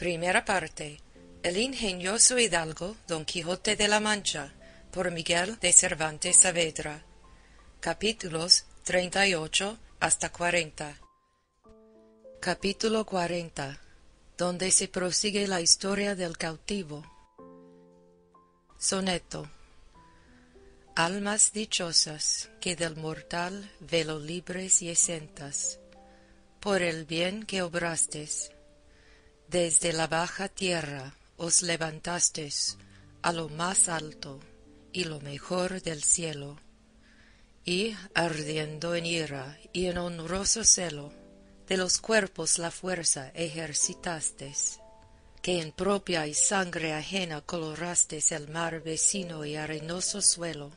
Primera parte. El ingenioso hidalgo Don Quijote de la Mancha, por Miguel de Cervantes Saavedra. Capítulos 38 hasta 40. Capítulo 40, donde se prosigue la historia del cautivo. Soneto. Almas dichosas, que del mortal velo libres y exentas, por el bien que obrastes, desde la baja tierra os levantastes a lo más alto y lo mejor del cielo, y ardiendo en ira y en honroso celo, de los cuerpos la fuerza ejercitastes, que en propia y sangre ajena colorastes el mar vecino y arenoso suelo.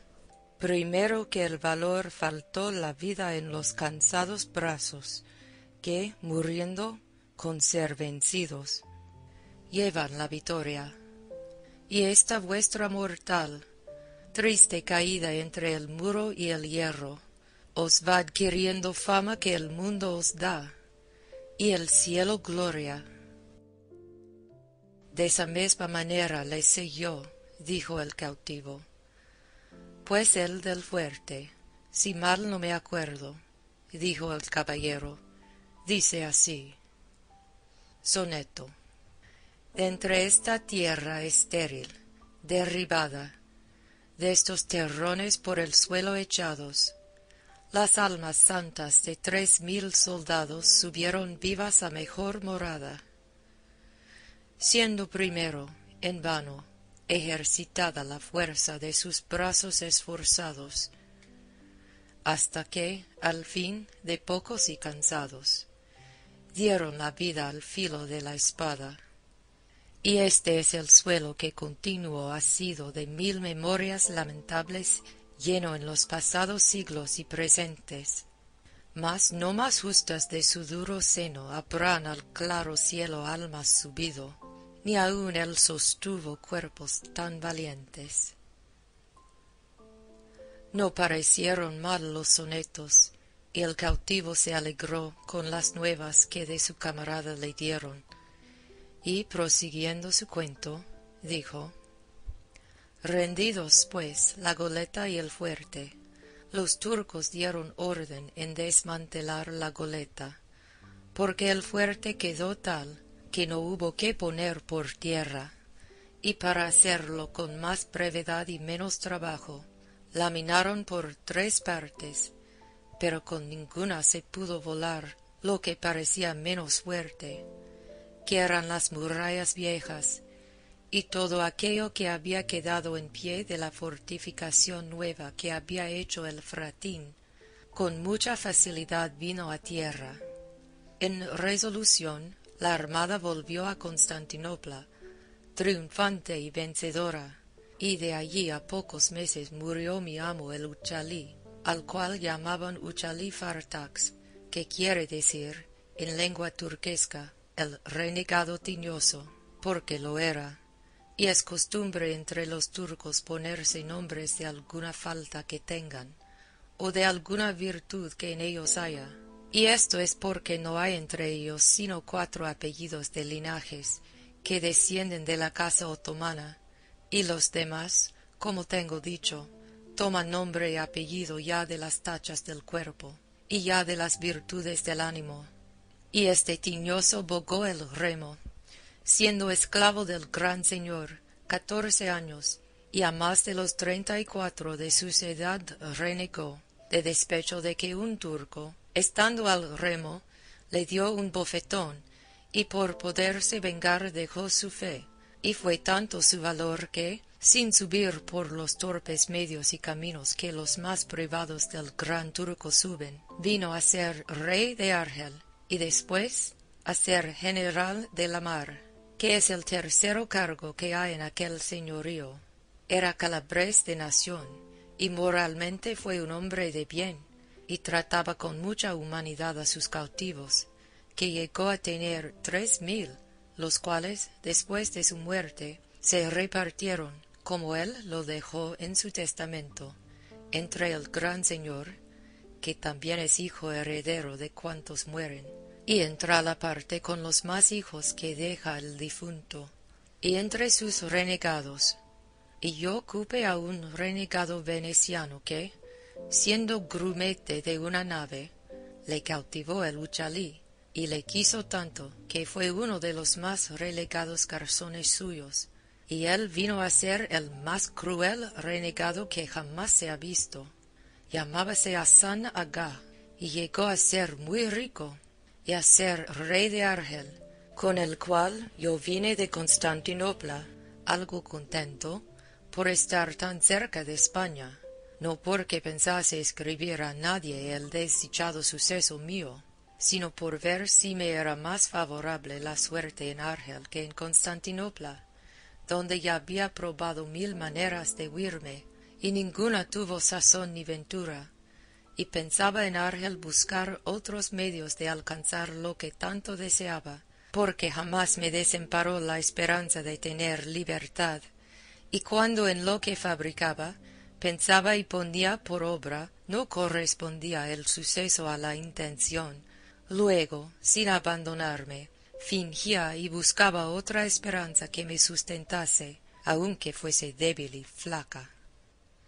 Primero que el valor faltó la vida en los cansados brazos, que, muriendo, con ser vencidos, llevan la victoria. Y esta vuestra mortal, triste caída entre el muro y el hierro, os va adquiriendo fama que el mundo os da, y el cielo gloria. De esa misma manera le sé yo, dijo el cautivo, pues el del fuerte, si mal no me acuerdo, dijo el caballero, dice así. Soneto. Entre esta tierra estéril, derribada, de estos terrones por el suelo echados, las almas santas de 3000 soldados subieron vivas a mejor morada, siendo primero, en vano, ejercitada la fuerza de sus brazos esforzados, hasta que, al fin, de pocos y cansados, dieron la vida al filo de la espada. Y este es el suelo que continuo ha sido de 1000 memorias lamentables, lleno en los pasados siglos y presentes, mas no más justas de su duro seno habrán al claro cielo almas subido, ni aun él sostuvo cuerpos tan valientes. No parecieron mal los sonetos, y el cautivo se alegró con las nuevas que de su camarada le dieron, y prosiguiendo su cuento, dijo: rendidos, pues, la goleta y el fuerte, los turcos dieron orden en desmantelar la goleta, porque el fuerte quedó tal que no hubo que poner por tierra, y para hacerlo con más brevedad y menos trabajo, la minaron por 3 partes, pero con ninguna se pudo volar lo que parecía menos fuerte, que eran las murallas viejas, y todo aquello que había quedado en pie de la fortificación nueva que había hecho el Fratín, con mucha facilidad vino a tierra. En resolución, la armada volvió a Constantinopla, triunfante y vencedora, y de allí a pocos meses murió mi amo el Uchalí, al cual llamaban Uchalí Fartax, que quiere decir, en lengua turquesca, el renegado tiñoso, porque lo era, y es costumbre entre los turcos ponerse nombres de alguna falta que tengan, o de alguna virtud que en ellos haya, y esto es porque no hay entre ellos sino 4 apellidos de linajes que descienden de la casa otomana, y los demás, como tengo dicho, toman nombre y apellido ya de las tachas del cuerpo, y ya de las virtudes del ánimo. Y este tiñoso bogó el remo, siendo esclavo del gran señor, 14 años, y a más de los 34 de su edad renegó, de despecho de que un turco, estando al remo, le dio un bofetón, y por poderse vengar dejó su fe, y fue tanto su valor que, sin subir por los torpes medios y caminos que los más privados del gran turco suben, vino a ser rey de Argel, y después a ser general de la mar, que es el tercero cargo que hay en aquel señorío. Era calabrés de nación, y moralmente fue un hombre de bien, y trataba con mucha humanidad a sus cautivos, que llegó a tener 3000, los cuales, después de su muerte, se repartieron, como él lo dejó en su testamento, entre el gran señor, que también es hijo heredero de cuantos mueren, y entra la parte con los más hijos que deja el difunto, y entre sus renegados. Y yo cupe a un renegado veneciano que, siendo grumete de una nave, le cautivó el uchalí, y le quiso tanto que fue uno de los más relegados garzones suyos, y él vino a ser el más cruel renegado que jamás se ha visto. Llamábase Hassan Agá, y llegó a ser muy rico, y a ser rey de Argel, con el cual yo vine de Constantinopla, algo contento, por estar tan cerca de España, no porque pensase escribir a nadie el desdichado suceso mío, sino por ver si me era más favorable la suerte en Argel que en Constantinopla, donde ya había probado 1000 maneras de huirme, y ninguna tuvo sazón ni ventura, y pensaba en Argel buscar otros medios de alcanzar lo que tanto deseaba, porque jamás me desamparó la esperanza de tener libertad, y cuando en lo que fabricaba pensaba y ponía por obra no correspondía el suceso a la intención, luego, sin abandonarme, fingía y buscaba otra esperanza que me sustentase, aunque fuese débil y flaca.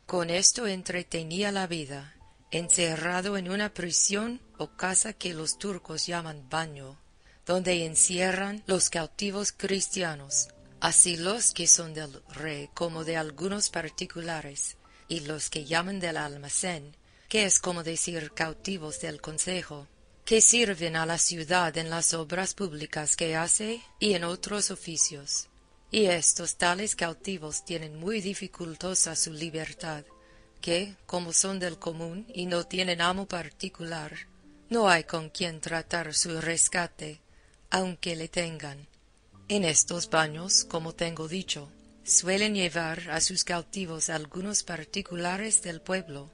Con esto entretenía la vida, encerrado en una prisión o casa que los turcos llaman baño, donde encierran los cautivos cristianos, así los que son del rey como de algunos particulares, y los que llaman del almacén, que es como decir cautivos del consejo, que sirven a la ciudad en las obras públicas que hace y en otros oficios. Y estos tales cautivos tienen muy dificultosa su libertad, que, como son del común y no tienen amo particular, no hay con quien tratar su rescate, aunque le tengan. En estos baños, como tengo dicho, suelen llevar a sus cautivos algunos particulares del pueblo,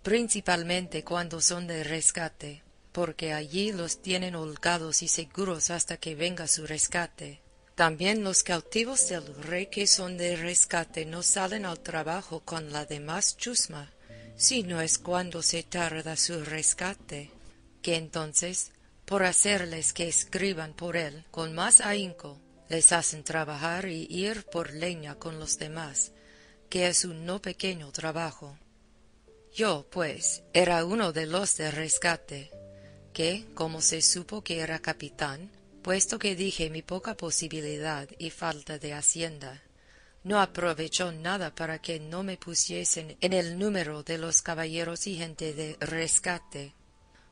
principalmente cuando son de rescate, porque allí los tienen holgados y seguros hasta que venga su rescate. También los cautivos del rey que son de rescate no salen al trabajo con la demás chusma, sino es cuando se tarda su rescate, que entonces, por hacerles que escriban por él con más ahínco, les hacen trabajar y ir por leña con los demás, que es un no pequeño trabajo. Yo, pues, era uno de los de rescate, que, como se supo que era capitán, puesto que dije mi poca posibilidad y falta de hacienda, no aprovechó nada para que no me pusiesen en el número de los caballeros y gente de rescate.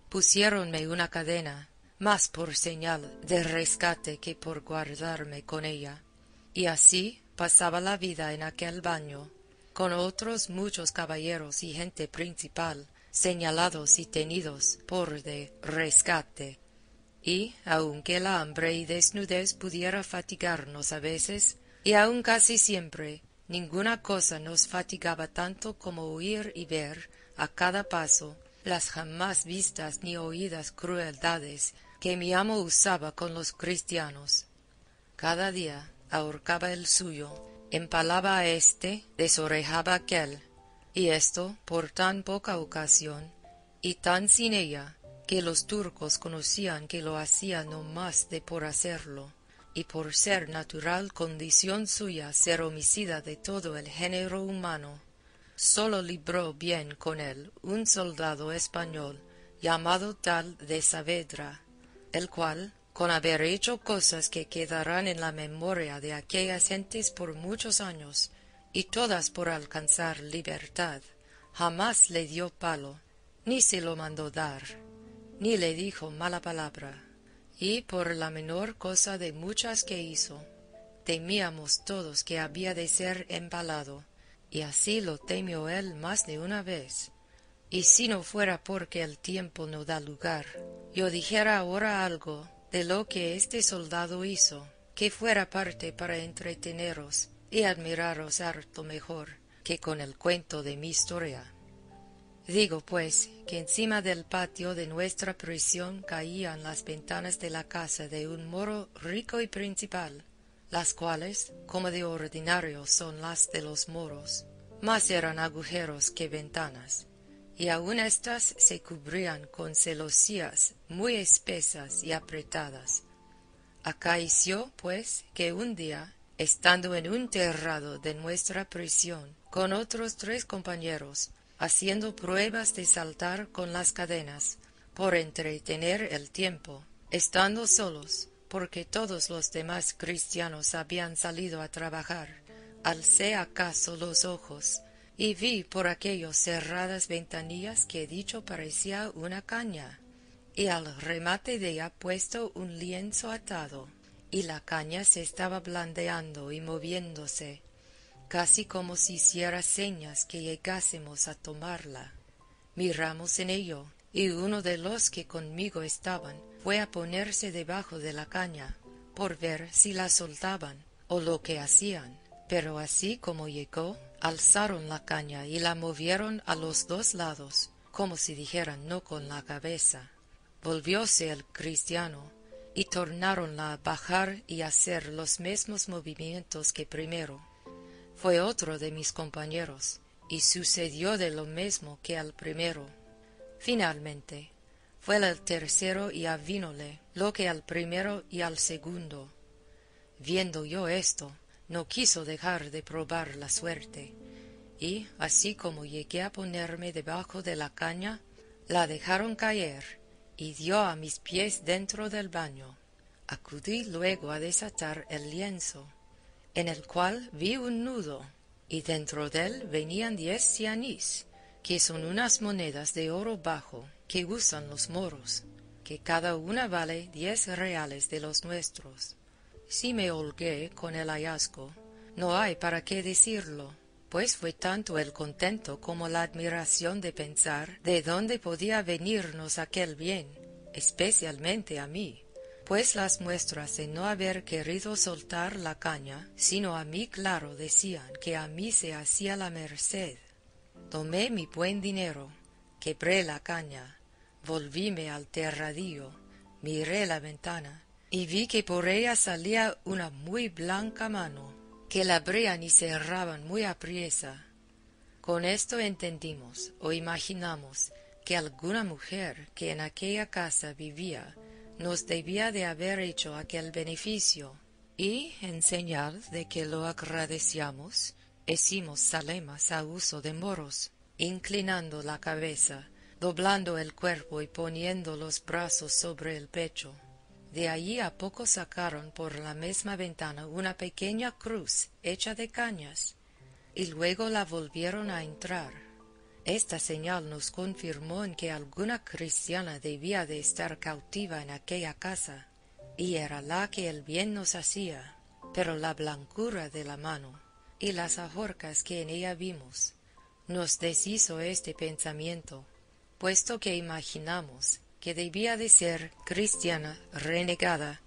Pusiéronme una cadena, más por señal de rescate que por guardarme con ella, y así pasaba la vida en aquel baño, con otros muchos caballeros y gente principal, señalados y tenidos por de rescate. Y aunque la hambre y desnudez pudiera fatigarnos a veces, y aun casi siempre, ninguna cosa nos fatigaba tanto como oír y ver, a cada paso, las jamás vistas ni oídas crueldades que mi amo usaba con los cristianos. Cada día ahorcaba el suyo, empalaba a éste, desorejaba a aquel, y esto por tan poca ocasión, y tan sin ella, que los turcos conocían que lo hacía no más de por hacerlo, y por ser natural condición suya ser homicida de todo el género humano. Sólo libró bien con él un soldado español, llamado tal de Saavedra, el cual, con haber hecho cosas que quedarán en la memoria de aquellas gentes por muchos años, y todas por alcanzar libertad, jamás le dio palo, ni se lo mandó dar, ni le dijo mala palabra, y por la menor cosa de muchas que hizo, temíamos todos que había de ser empalado, y así lo temió él más de una vez. Y si no fuera porque el tiempo no da lugar, yo dijera ahora algo de lo que este soldado hizo, que fuera parte para entreteneros y admiraros harto mejor que con el cuento de mi historia. Digo pues que encima del patio de nuestra prisión caían las ventanas de la casa de un moro rico y principal, las cuales, como de ordinario son las de los moros, más eran agujeros que ventanas, y aun éstas se cubrían con celosías muy espesas y apretadas. Acaeció, pues, que un día, estando en un terrado de nuestra prisión, con otros 3 compañeros, haciendo pruebas de saltar con las cadenas, por entretener el tiempo, estando solos, porque todos los demás cristianos habían salido a trabajar, alcé acaso los ojos, y vi por aquellas cerradas ventanillas que he dicho parecía una caña, y al remate de ella puesto un lienzo atado, y la caña se estaba blandeando y moviéndose, casi como si hiciera señas que llegásemos a tomarla. Miramos en ello, y uno de los que conmigo estaban fue a ponerse debajo de la caña, por ver si la soltaban, o lo que hacían. Pero así como llegó, alzaron la caña y la movieron a los 2 lados, como si dijeran no con la cabeza. Volvióse el cristiano, y tornáronla a bajar y hacer los mismos movimientos que primero. Fue otro de mis compañeros, y sucedió de lo mismo que al primero. Finalmente, fue el tercero y avínole lo que al primero y al segundo. Viendo yo esto, no quiso dejar de probar la suerte, y así como llegué a ponerme debajo de la caña, la dejaron caer, y dio a mis pies dentro del baño. Acudí luego a desatar el lienzo, en el cual vi un nudo, y dentro dél venían 10 cianís, que son unas monedas de oro bajo que usan los moros, que cada una vale 10 reales de los nuestros. Si me holgué con el hallazgo, no hay para qué decirlo, pues fue tanto el contento como la admiración de pensar de dónde podía venirnos aquel bien, especialmente a mí, pues las muestras de no haber querido soltar la caña, sino a mí claro decían que a mí se hacía la merced. Tomé mi buen dinero, quebré la caña, volvíme al terradillo, miré la ventana, y vi que por ella salía una muy blanca mano, que la abrían y cerraban muy apriesa. Con esto entendimos o imaginamos que alguna mujer que en aquella casa vivía nos debía de haber hecho aquel beneficio, y en señal de que lo agradecíamos, hicimos zalemas a uso de moros, inclinando la cabeza, doblando el cuerpo y poniendo los brazos sobre el pecho. De allí a poco sacaron por la misma ventana una pequeña cruz hecha de cañas, y luego la volvieron a entrar. Esta señal nos confirmó en que alguna cristiana debía de estar cautiva en aquella casa, y era la que el bien nos hacía, pero la blancura de la mano y las ahorcas que en ella vimos nos deshizo este pensamiento, puesto que imaginamos que debía de ser cristiana renegada,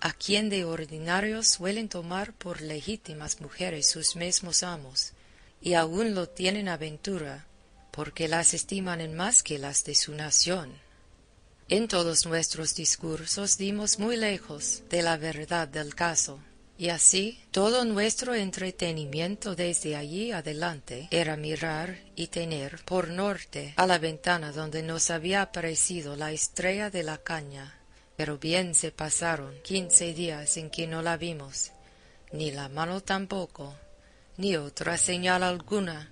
a quien de ordinario suelen tomar por legítimas mujeres sus mismos amos, y aun lo tienen a ventura, porque las estiman en más que las de su nación. En todos nuestros discursos dimos muy lejos de la verdad del caso, y así todo nuestro entretenimiento desde allí adelante era mirar y tener por norte a la ventana donde nos había aparecido la estrella de la caña. Pero bien se pasaron 15 días en que no la vimos, ni la mano tampoco, ni otra señal alguna.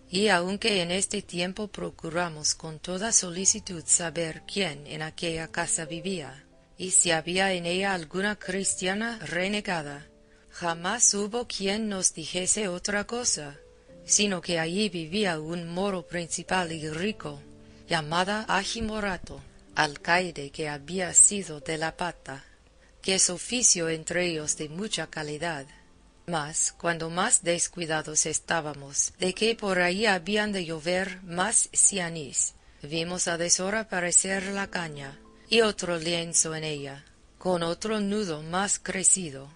Y aunque en este tiempo procuramos con toda solicitud saber quién en aquella casa vivía, y si había en ella alguna cristiana renegada, jamás hubo quien nos dijese otra cosa, sino que allí vivía un moro principal y rico, llamada Agi Morato, alcaide que había sido de la Pata, que es oficio entre ellos de mucha calidad. Mas cuando más descuidados estábamos de que por ahí habían de llover más cianís, vimos a deshora parecer la caña, y otro lienzo en ella, con otro nudo más crecido,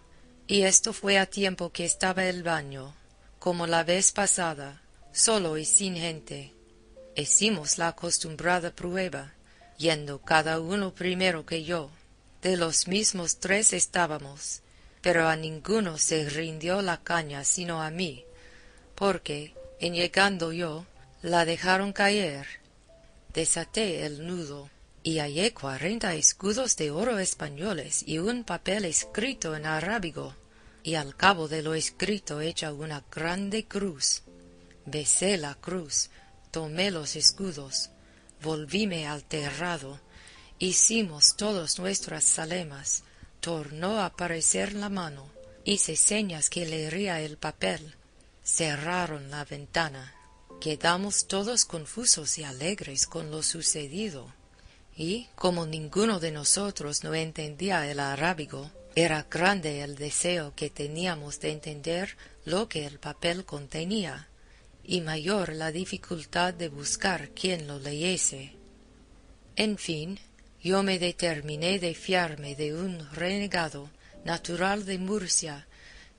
y esto fue a tiempo que estaba el baño, como la vez pasada, solo y sin gente. Hicimos la acostumbrada prueba, yendo cada uno primero que yo. De los mismos 3 estábamos, pero a ninguno se rindió la caña sino a mí, porque, en llegando yo, La dejaron caer. Desaté el nudo, y hallé 40 escudos de oro españoles y un papel escrito en arábigo, y al cabo de lo escrito hecha una grande cruz. Besé la cruz, tomé los escudos, volvíme al terrado, hicimos todos nuestras zalemas, tornó a aparecer la mano, hice señas que leería el papel, cerraron la ventana. Quedamos todos confusos y alegres con lo sucedido, y como ninguno de nosotros no entendía el arábigo, era grande el deseo que teníamos de entender lo que el papel contenía, y mayor la dificultad de buscar quien lo leyese. En fin, yo me determiné de fiarme de un renegado natural de Murcia,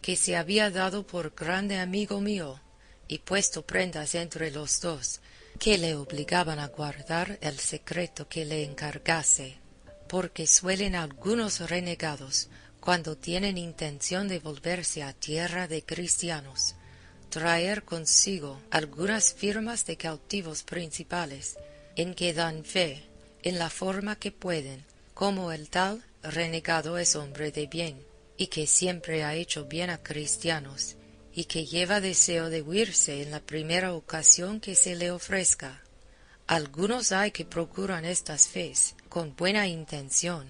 que se había dado por grande amigo mío, y puesto prendas entre los dos, que le obligaban a guardar el secreto que le encargase, porque suelen algunos renegados, cuando tienen intención de volverse a tierra de cristianos, traer consigo algunas firmas de cautivos principales, en que dan fe, en la forma que pueden, como el tal renegado es hombre de bien, y que siempre ha hecho bien a cristianos, y que lleva deseo de huirse en la primera ocasión que se le ofrezca. Algunos hay que procuran estas fes con buena intención,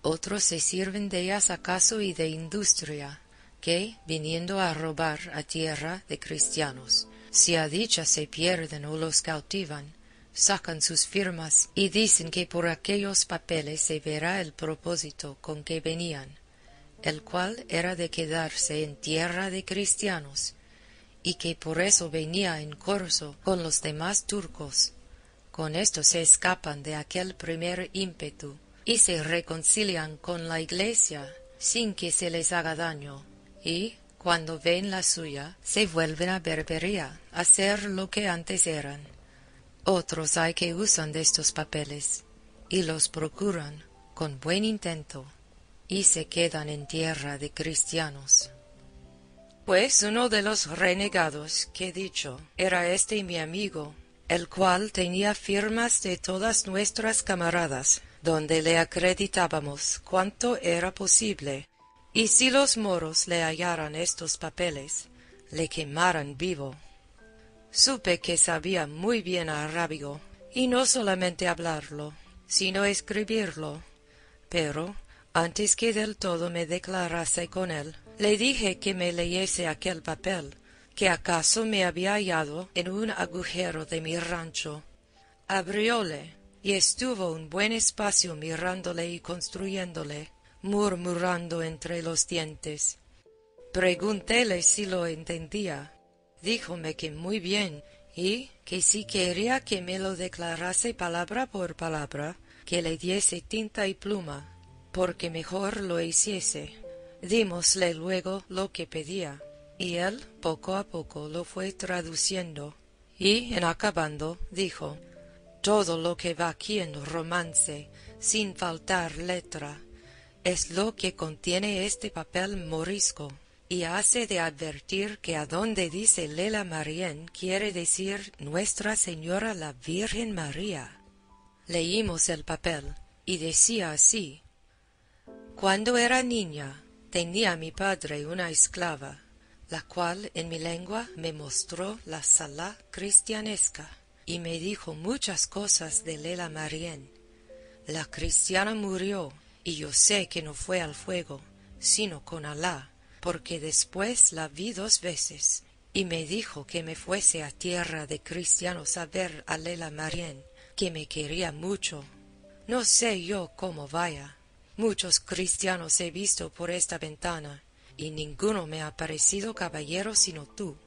otros se sirven de ellas acaso y de industria, que, viniendo a robar a tierra de cristianos, si a dicha se pierden o los cautivan, sacan sus firmas y dicen que por aquellos papeles se verá el propósito con que venían, el cual era de quedarse en tierra de cristianos, y que por eso venía en corso con los demás turcos. Con esto se escapan de aquel primer ímpetu, y se reconcilian con la iglesia, sin que se les haga daño, y, cuando ven la suya, se vuelven a Berbería, a ser lo que antes eran. Otros hay que usan de estos papeles, y los procuran, con buen intento, y se quedan en tierra de cristianos. Pues uno de los renegados que he dicho era este mi amigo, el cual tenía firmas de todas nuestras camaradas, donde le acreditábamos cuanto era posible, y si los moros le hallaran estos papeles, le quemaran vivo. Supe que sabía muy bien arábigo, y no solamente hablarlo, sino escribirlo, pero antes que del todo me declarase con él, le dije que me leyese aquel papel, que acaso me había hallado en un agujero de mi rancho. Abrióle, y estuvo un buen espacio mirándole y construyéndole, murmurando entre los dientes. Preguntéle si lo entendía. Díjome que muy bien, y que si quería que me lo declarase palabra por palabra, que le diese tinta y pluma, porque mejor lo hiciese. Dímosle luego lo que pedía, y él poco a poco lo fue traduciendo, y en acabando dijo: todo lo que va aquí en romance, sin faltar letra, es lo que contiene este papel morisco, y hace de advertir que adonde dice Lela Marién quiere decir Nuestra Señora la Virgen María. Leímos el papel, y decía así: cuando era niña, tenía mi padre una esclava, la cual en mi lengua me mostró la salá cristianesca, y me dijo muchas cosas de Lela Marién. La cristiana murió, y yo sé que no fue al fuego, sino con Alá, porque después la vi 2 veces, y me dijo que me fuese a tierra de cristianos a ver a Lela Marién, que me quería mucho. No sé yo cómo vaya. Muchos cristianos he visto por esta ventana, y ninguno me ha parecido caballero sino tú.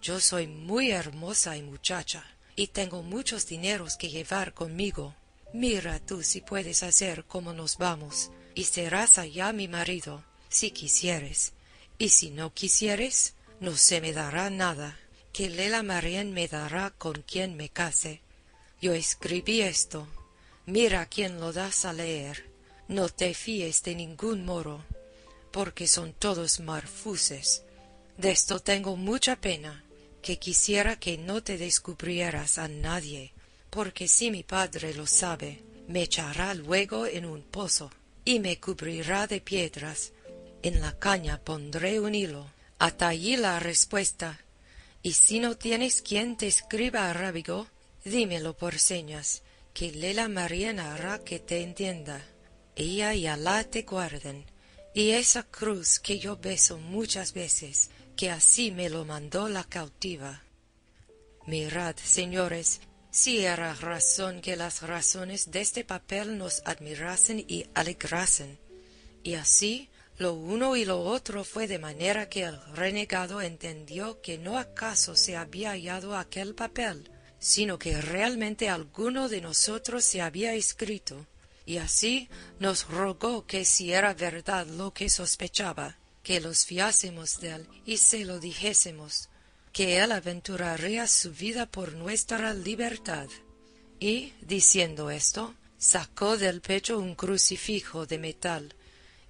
Yo soy muy hermosa y muchacha, y tengo muchos dineros que llevar conmigo. Mira tú si puedes hacer como nos vamos, y serás allá mi marido, si quisieres, y si no quisieres, no se me dará nada, que Lela Marién me dará con quien me case. Yo escribí esto, mira quién lo das a leer. No te fíes de ningún moro, porque son todos marfuces. Desto tengo mucha pena, que quisiera que no te descubrieras a nadie, porque si mi padre lo sabe, me echará luego en un pozo, y me cubrirá de piedras. En la caña pondré un hilo. Hasta allí la respuesta. Y si no tienes quien te escriba arábigo, dímelo por señas, que Lela Mariana hará que te entienda. Ella y Alá te guarden. Y esa cruz que yo beso muchas veces, que así me lo mandó la cautiva. Mirad, señores, si era razón que las razones de este papel nos admirasen y alegrasen. Y así, lo uno y lo otro fue de manera que el renegado entendió que no acaso se había hallado aquel papel, sino que realmente alguno de nosotros se había escrito. Y así nos rogó que si era verdad lo que sospechaba, que los fiásemos de él y se lo dijésemos, que él aventuraría su vida por nuestra libertad. Y, diciendo esto, sacó del pecho un crucifijo de metal,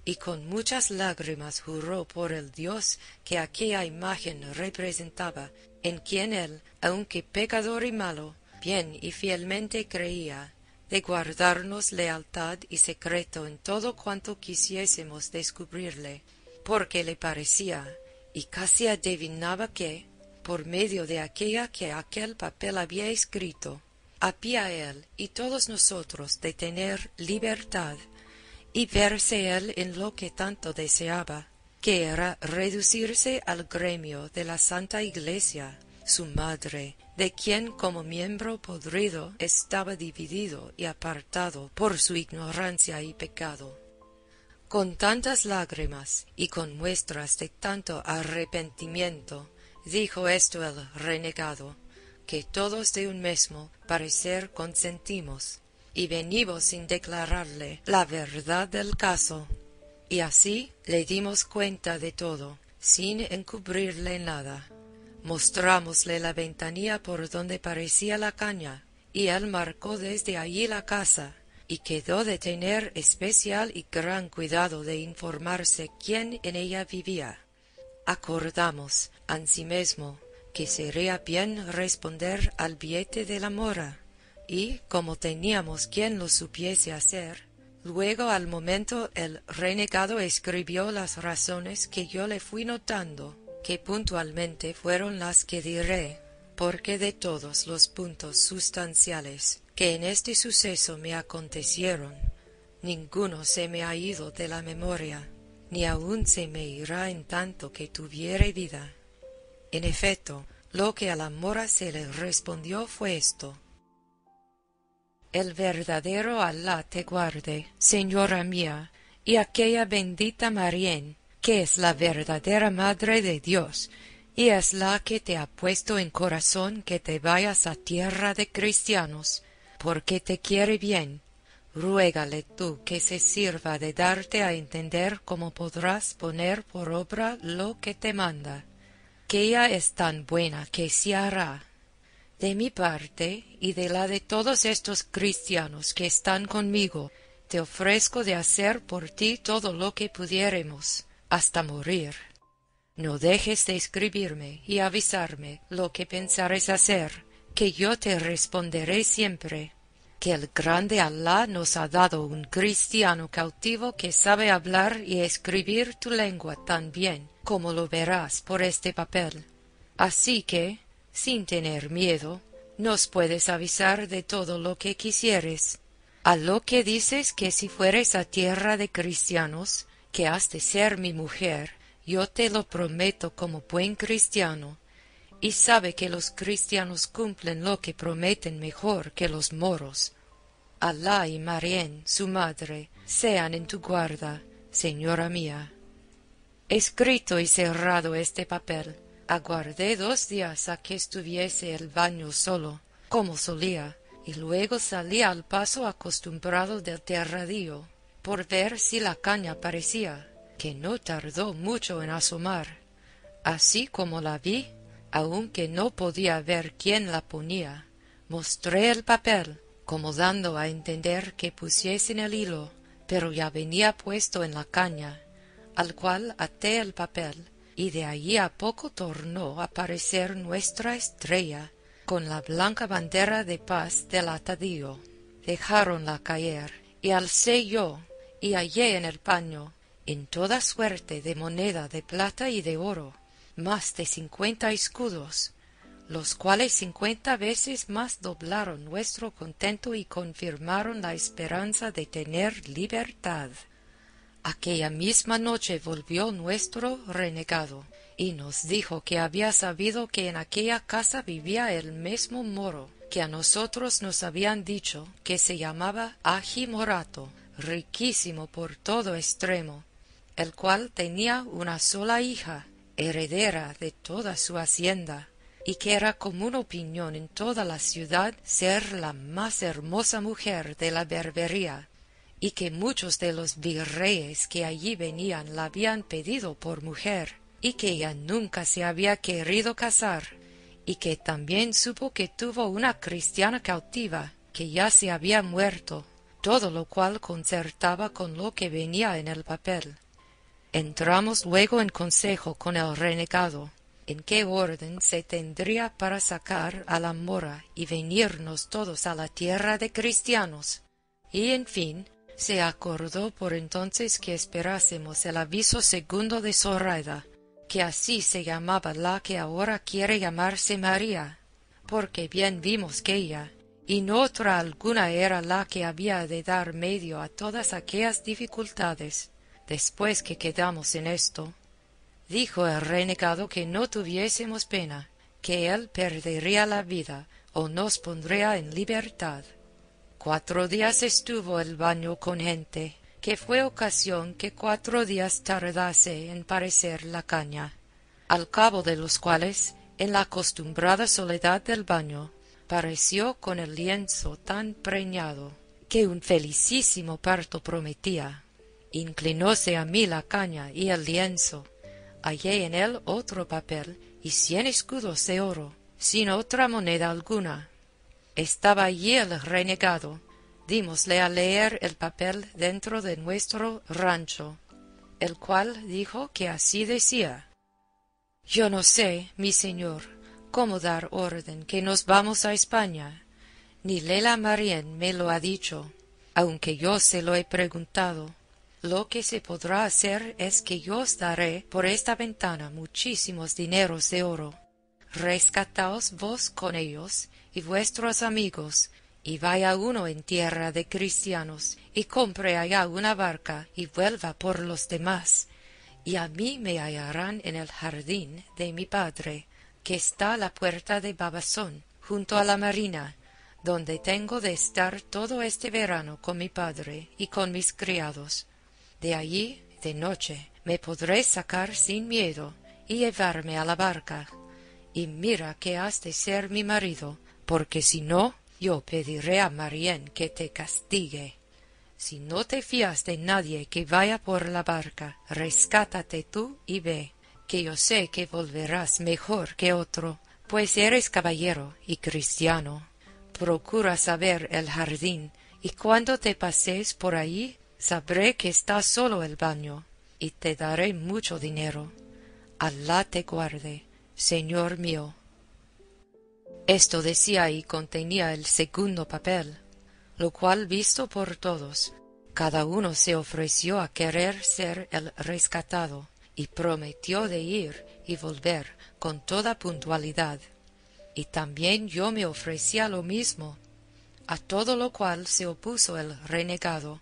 y con muchas lágrimas juró por el Dios que aquella imagen representaba, en quien él, aunque pecador y malo, bien y fielmente creía, de guardarnos lealtad y secreto en todo cuanto quisiésemos descubrirle, porque le parecía, y casi adivinaba que, por medio de aquella que aquel papel había escrito, había él y todos nosotros de tener libertad, y verse él en lo que tanto deseaba, que era reducirse al gremio de la Santa Iglesia, su madre, de quien como miembro podrido estaba dividido y apartado por su ignorancia y pecado. Con tantas lágrimas y con muestras de tanto arrepentimiento, dijo esto el renegado, que todos de un mesmo parecer consentimos, y venimos sin declararle la verdad del caso. Y así le dimos cuenta de todo, sin encubrirle nada. Mostrámosle la ventanilla por donde parecía la caña, y él marcó desde allí la casa, y quedó de tener especial y gran cuidado de informarse quién en ella vivía. Acordamos, ansimesmo, que sería bien responder al billete de la mora, y, como teníamos quien lo supiese hacer, luego al momento el renegado escribió las razones que yo le fui notando, que puntualmente fueron las que diré, porque de todos los puntos sustanciales que en este suceso me acontecieron, ninguno se me ha ido de la memoria, ni aun se me irá en tanto que tuviere vida. En efecto, lo que a la mora se le respondió fue esto: el verdadero Alá te guarde, señora mía, y aquella bendita Marién, que es la verdadera Madre de Dios, y es la que te ha puesto en corazón que te vayas a tierra de cristianos, porque te quiere bien. Ruégale tú que se sirva de darte a entender cómo podrás poner por obra lo que te manda, que ella es tan buena que sí hará. De mi parte, y de la de todos estos cristianos que están conmigo, te ofrezco de hacer por ti todo lo que pudiéremos, hasta morir. No dejes de escribirme y avisarme lo que pensares hacer, que yo te responderé siempre, que el grande Alá nos ha dado un cristiano cautivo que sabe hablar y escribir tu lengua tan bien como lo verás por este papel. Así que, sin tener miedo, nos puedes avisar de todo lo que quisieres. A lo que dices que si fueres a tierra de cristianos, que has de ser mi mujer, yo te lo prometo como buen cristiano, y sabe que los cristianos cumplen lo que prometen mejor que los moros. Alá y Marién, su madre, sean en tu guarda, señora mía. Escrito y cerrado este papel, aguardé 2 días a que estuviese el baño solo, como solía, y luego salí al paso acostumbrado del terradillo, por ver si la caña parecía, que no tardó mucho en asomar. Así como la vi, aunque no podía ver quién la ponía, mostré el papel, como dando a entender que pusiesen el hilo, pero ya venía puesto en la caña, al cual até el papel, y de allí a poco tornó a aparecer nuestra estrella, con la blanca bandera de paz del atadillo. Dejáronla caer, y alcé yo, y hallé en el paño, en toda suerte de moneda de plata y de oro, más de 50 escudos, los cuales 50 veces más doblaron nuestro contento y confirmaron la esperanza de tener libertad. Aquella misma noche volvió nuestro renegado, y nos dijo que había sabido que en aquella casa vivía el mismo moro, que a nosotros nos habían dicho que se llamaba Agi Morato, riquísimo por todo extremo, el cual tenía una sola hija, heredera de toda su hacienda, y que era común opinión en toda la ciudad ser la más hermosa mujer de la Berbería, y que muchos de los virreyes que allí venían la habían pedido por mujer, y que ella nunca se había querido casar, y que también supo que tuvo una cristiana cautiva, que ya se había muerto, todo lo cual concertaba con lo que venía en el papel. Entramos luego en consejo con el renegado, en qué orden se tendría para sacar a la mora y venirnos todos a la tierra de cristianos, y en fin, se acordó por entonces que esperásemos el aviso segundo de Zoraida, que así se llamaba la que ahora quiere llamarse María, porque bien vimos que ella, y no otra alguna era la que había de dar medio a todas aquellas dificultades. Después que quedamos en esto, dijo el renegado que no tuviésemos pena, que él perdería la vida o nos pondría en libertad. 4 días estuvo el baño con gente, que fue ocasión que 4 días tardase en parecer la caña, al cabo de los cuales, en la acostumbrada soledad del baño, pareció con el lienzo tan preñado, que un felicísimo parto prometía. Inclinóse a mí la caña y el lienzo, hallé en él otro papel y 100 escudos de oro, sin otra moneda alguna. Estaba allí el renegado, dímosle a leer el papel dentro de nuestro rancho, el cual dijo que así decía: Yo no sé, mi señor, cómo dar orden que nos vamos a España, ni Lela Marién me lo ha dicho, aunque yo se lo he preguntado. Lo que se podrá hacer es que yo os daré por esta ventana muchísimos dineros de oro. Rescataos vos con ellos y vuestros amigos, y vaya uno en tierra de cristianos, y compre allá una barca, y vuelva por los demás, y a mí me hallarán en el jardín de mi padre, que está a la puerta de Babazón, junto a la marina, donde tengo de estar todo este verano con mi padre y con mis criados. De allí, de noche, me podré sacar sin miedo y llevarme a la barca. Y mira que has de ser mi marido, porque si no, yo pediré a Marién que te castigue. Si no te fías de nadie que vaya por la barca, rescátate tú y ve, que yo sé que volverás mejor que otro, pues eres caballero y cristiano. Procura saber el jardín, y cuando te pases por allí, sabré que está solo el baño, y te daré mucho dinero. Alá te guarde, señor mío. Esto decía y contenía el segundo papel, lo cual visto por todos, cada uno se ofreció a querer ser el rescatado, y prometió de ir y volver con toda puntualidad. Y también yo me ofrecía lo mismo, a todo lo cual se opuso el renegado,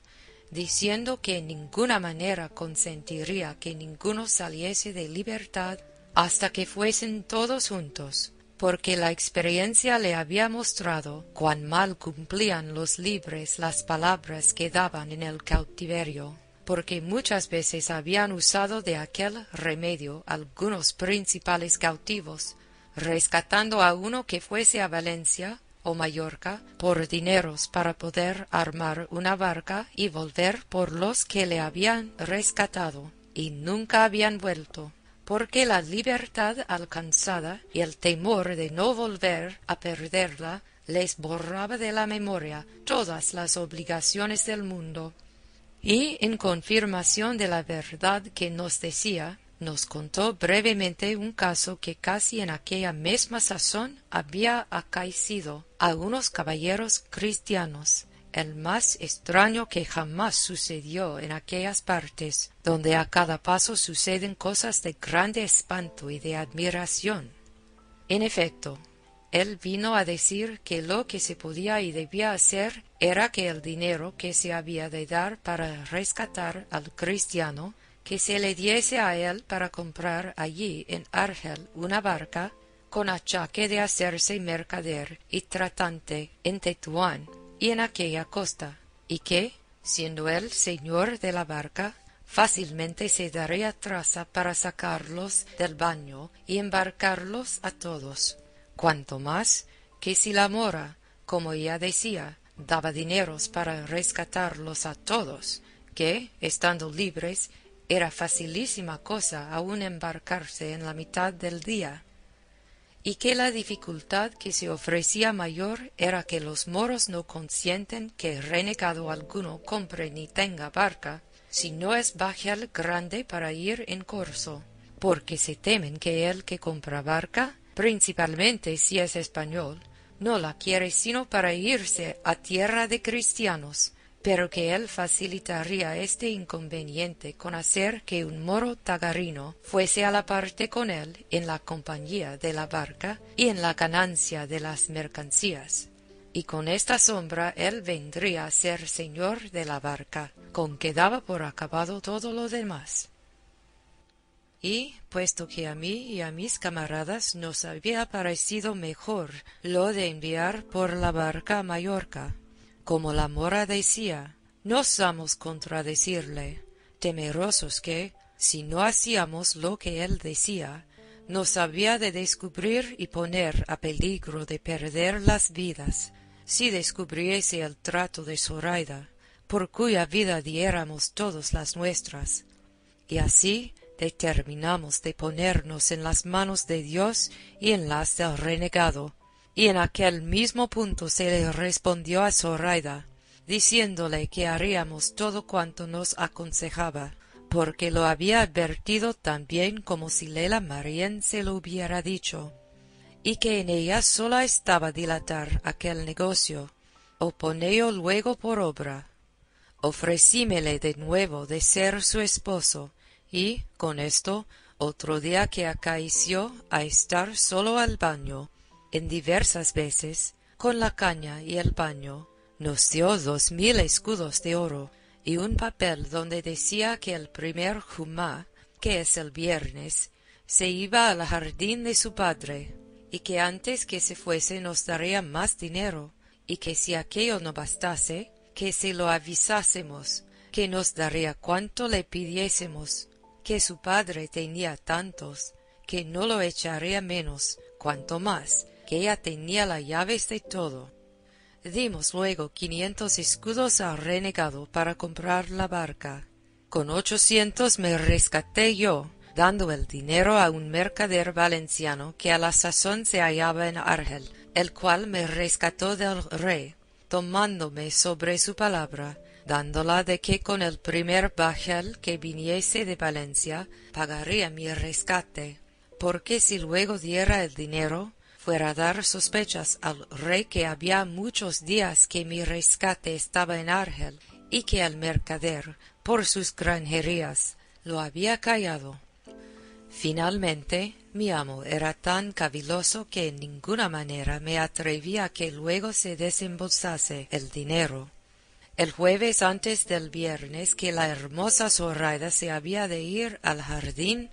diciendo que en ninguna manera consentiría que ninguno saliese de libertad hasta que fuesen todos juntos, porque la experiencia le había mostrado cuán mal cumplían los libres las palabras que daban en el cautiverio, porque muchas veces habían usado de aquel remedio algunos principales cautivos, rescatando a uno que fuese a Valencia o Mallorca por dineros para poder armar una barca y volver por los que le habían rescatado, y nunca habían vuelto, porque la libertad alcanzada y el temor de no volver a perderla les borraba de la memoria todas las obligaciones del mundo. Y en confirmación de la verdad que nos decía, nos contó brevemente un caso que casi en aquella misma sazón había acaecido a unos caballeros cristianos, el más extraño que jamás sucedió en aquellas partes, donde a cada paso suceden cosas de grande espanto y de admiración. En efecto, él vino a decir que lo que se podía y debía hacer era que el dinero que se había de dar para rescatar al cristiano, que se le diese a él para comprar allí en Argel una barca, con achaque de hacerse mercader y tratante en Tetuán y en aquella costa, y que, siendo él señor de la barca, fácilmente se daría traza para sacarlos del baño y embarcarlos a todos. Cuanto más que si la mora, como ya decía, daba dineros para rescatarlos a todos, que, estando libres, era facilísima cosa aún embarcarse en la mitad del día, y que la dificultad que se ofrecía mayor era que los moros no consienten que renegado alguno compre ni tenga barca, si no es bajel grande para ir en corso, porque se temen que el que compra barca, principalmente si es español, no la quiere sino para irse a tierra de cristianos, pero que él facilitaría este inconveniente con hacer que un moro tagarino fuese a la parte con él en la compañía de la barca y en la ganancia de las mercancías. Y con esta sombra él vendría a ser señor de la barca, con que daba por acabado todo lo demás. Y, puesto que a mí y a mis camaradas nos había parecido mejor lo de enviar por la barca a Mallorca, como la mora decía, no osamos contradecirle, temerosos que, si no hacíamos lo que él decía, nos había de descubrir y poner a peligro de perder las vidas, si descubriese el trato de Zoraida, por cuya vida diéramos todos las nuestras. Y así determinamos de ponernos en las manos de Dios y en las del renegado. Y en aquel mismo punto se le respondió a Zoraida, diciéndole que haríamos todo cuanto nos aconsejaba, porque lo había advertido tan bien como si Lela Marién se lo hubiera dicho, y que en ella sola estaba dilatar aquel negocio, o ponello luego por obra. Ofrecímele de nuevo de ser su esposo, y, con esto, otro día que acaeció a estar solo al baño, en diversas veces, con la caña y el paño, nos dio 2000 escudos de oro, y un papel donde decía que el primer jumá, que es el viernes, se iba al jardín de su padre, y que antes que se fuese nos daría más dinero, y que si aquello no bastase, que se lo avisásemos, que nos daría cuanto le pidiésemos, que su padre tenía tantos, que no lo echaría menos, cuanto más, que ella tenía las llaves de todo. Dimos luego 500 escudos al renegado para comprar la barca. Con 800 me rescaté yo, dando el dinero a un mercader valenciano que a la sazón se hallaba en Argel, el cual me rescató del rey, tomándome sobre su palabra, dándola de que con el primer bajel que viniese de Valencia pagaría mi rescate, porque si luego diera el dinero, fuera a dar sospechas al rey que había muchos días que mi rescate estaba en Argel, y que el mercader, por sus granjerías, lo había callado. Finalmente, mi amo era tan caviloso que en ninguna manera me atrevía a que luego se desembolsase el dinero. El jueves antes del viernes que la hermosa Zoraida se había de ir al jardín,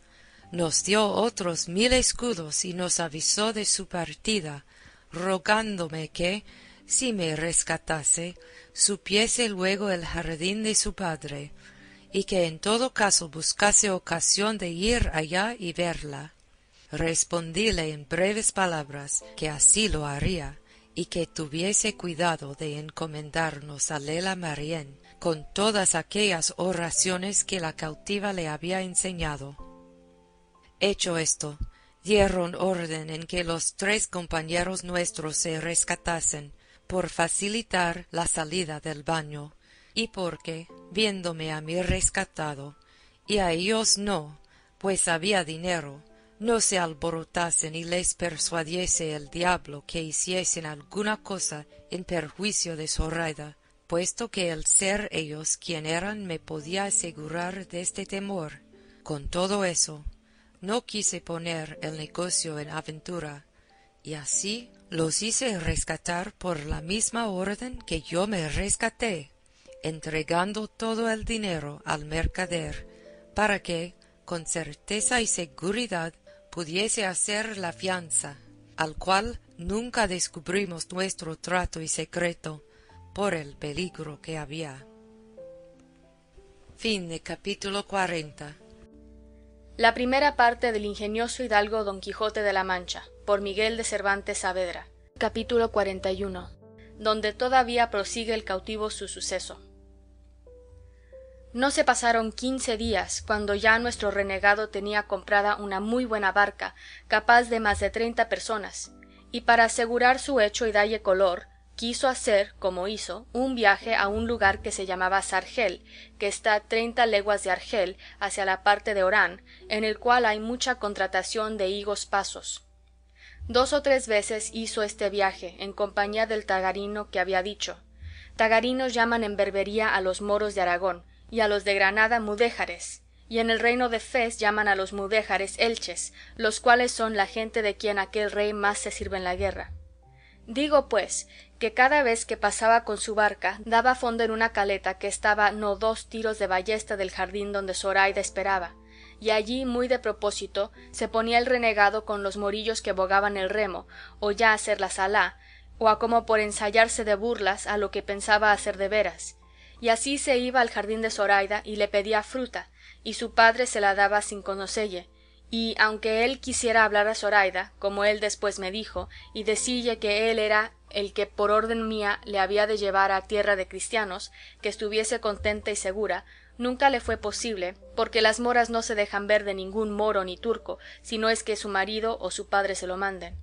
nos dio otros 1000 escudos y nos avisó de su partida, rogándome que, si me rescatase, supiese luego el jardín de su padre, y que en todo caso buscase ocasión de ir allá y verla. Respondíle en breves palabras que así lo haría, y que tuviese cuidado de encomendarnos a Lela Marién con todas aquellas oraciones que la cautiva le había enseñado. Hecho esto, dieron orden en que los 3 compañeros nuestros se rescatasen, por facilitar la salida del baño, y porque, viéndome a mí rescatado, y a ellos no, pues había dinero, no se alborotasen y les persuadiese el diablo que hiciesen alguna cosa en perjuicio de Zoraida, puesto que el ser ellos quien eran me podía asegurar deste temor. Con todo eso, no quise poner el negocio en aventura, y así los hice rescatar por la misma orden que yo me rescaté, entregando todo el dinero al mercader, para que, con certeza y seguridad, pudiese hacer la fianza, al cual nunca descubrimos nuestro trato y secreto, por el peligro que había. Fin de capítulo 40. La primera parte del ingenioso hidalgo Don Quijote de la Mancha, por Miguel de Cervantes Saavedra. Capítulo 41. Donde todavía prosigue el cautivo su suceso. No se pasaron 15 días cuando ya nuestro renegado tenía comprada una muy buena barca, capaz de más de 30 personas, y para asegurar su hecho y dalle color, quiso hacer, como hizo, un viaje a un lugar que se llamaba Sargel, que está a 30 leguas de Argel, hacia la parte de Orán, en el cual hay mucha contratación de higos pasos. 2 o 3 veces hizo este viaje, en compañía del tagarino que había dicho. Tagarinos llaman en Berbería a los moros de Aragón, y a los de Granada mudéjares, y en el reino de Fez llaman a los mudéjares elches, los cuales son la gente de quien aquel rey más se sirve en la guerra. Digo pues que cada vez que pasaba con su barca daba fondo en una caleta que estaba no 2 tiros de ballesta del jardín donde Zoraida esperaba, y allí muy de propósito se ponía el renegado con los morillos que bogaban el remo, o ya a hacer la salá, o a como por ensayarse de burlas a lo que pensaba hacer de veras, y así se iba al jardín de Zoraida y le pedía fruta, y su padre se la daba sin conocelle, y aunque él quisiera hablar a Zoraida, como él después me dijo, y decille que él era el que por orden mía le había de llevar a tierra de cristianos, que estuviese contenta y segura, nunca le fue posible, porque las moras no se dejan ver de ningún moro ni turco, si no es que su marido o su padre se lo manden.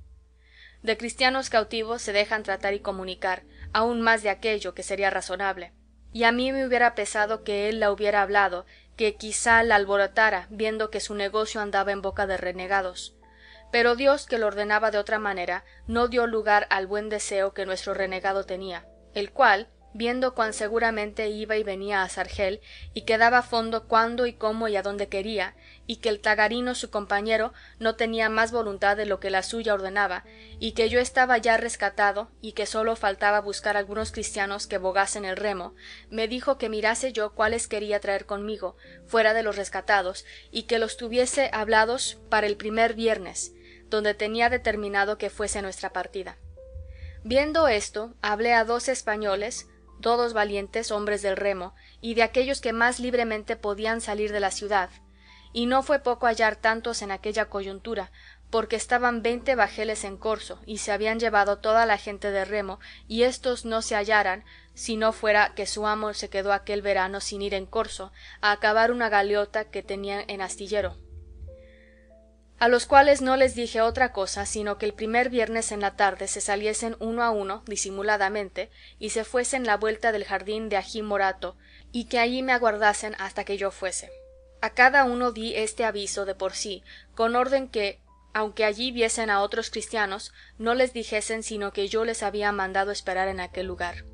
De cristianos cautivos se dejan tratar y comunicar, aun más de aquello que sería razonable, y a mí me hubiera pesado que él la hubiera hablado, que quizá la alborotara, viendo que su negocio andaba en boca de renegados. Pero Dios, que lo ordenaba de otra manera, no dio lugar al buen deseo que nuestro renegado tenía, el cual, viendo cuán seguramente iba y venía a Sargel, y que daba fondo cuándo y cómo y adonde quería, y que el tagarino su compañero no tenía más voluntad de lo que la suya ordenaba, y que yo estaba ya rescatado, y que sólo faltaba buscar algunos cristianos que bogasen el remo, me dijo que mirase yo cuáles quería traer conmigo, fuera de los rescatados, y que los tuviese hablados para el primer viernes, donde tenía determinado que fuese nuestra partida. Viendo esto, hablé a 2 españoles, todos valientes hombres del remo, y de aquellos que más libremente podían salir de la ciudad, y no fue poco hallar tantos en aquella coyuntura, porque estaban 20 bajeles en corso, y se habían llevado toda la gente de remo, y éstos no se hallaran, si no fuera que su amo se quedó aquel verano sin ir en corso, a acabar una galeota que tenían en astillero. A los cuales no les dije otra cosa sino que el primer viernes en la tarde se saliesen uno a uno disimuladamente y se fuesen la vuelta del jardín de agi morato, y que allí me aguardasen hasta que yo fuese. A cada uno di este aviso de por sí, con orden que, aunque allí viesen a otros cristianos, no les dijesen sino que yo les había mandado esperar en aquel lugar.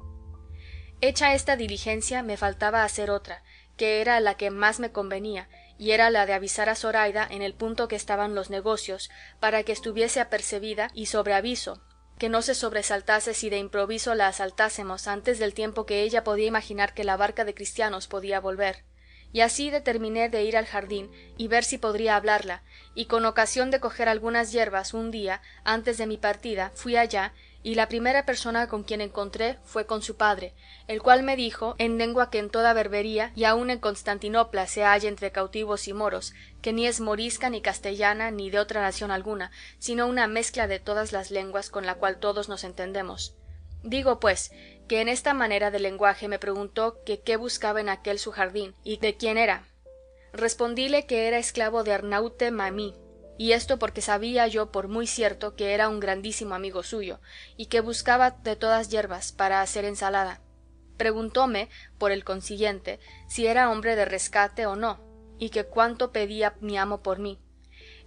Hecha esta diligencia me faltaba hacer otra, que era la que más me convenía, y era la de avisar a Zoraida en el punto que estaban los negocios, para que estuviese apercebida y sobre aviso, que no se sobresaltase si de improviso la asaltásemos antes del tiempo que ella podía imaginar que la barca de cristianos podía volver. Y así determiné de ir al jardín y ver si podría hablarla, y con ocasión de coger algunas yerbas un día antes de mi partida fui allá, y la primera persona con quien encontré fue con su padre, el cual me dijo, en lengua que en toda Berbería y aun en Constantinopla se halla entre cautivos y moros, que ni es morisca ni castellana ni de otra nación alguna, sino una mezcla de todas las lenguas con la cual todos nos entendemos. Digo pues que en esta manera de lenguaje me preguntó que qué buscaba en aquel su jardín y de quién era. Respondíle que era esclavo de Arnaute Mamí, y esto porque sabía yo por muy cierto que era un grandísimo amigo suyo, y que buscaba de todas yerbas para hacer ensalada. Preguntóme, por el consiguiente, si era hombre de rescate o no, y que cuánto pedía mi amo por mí.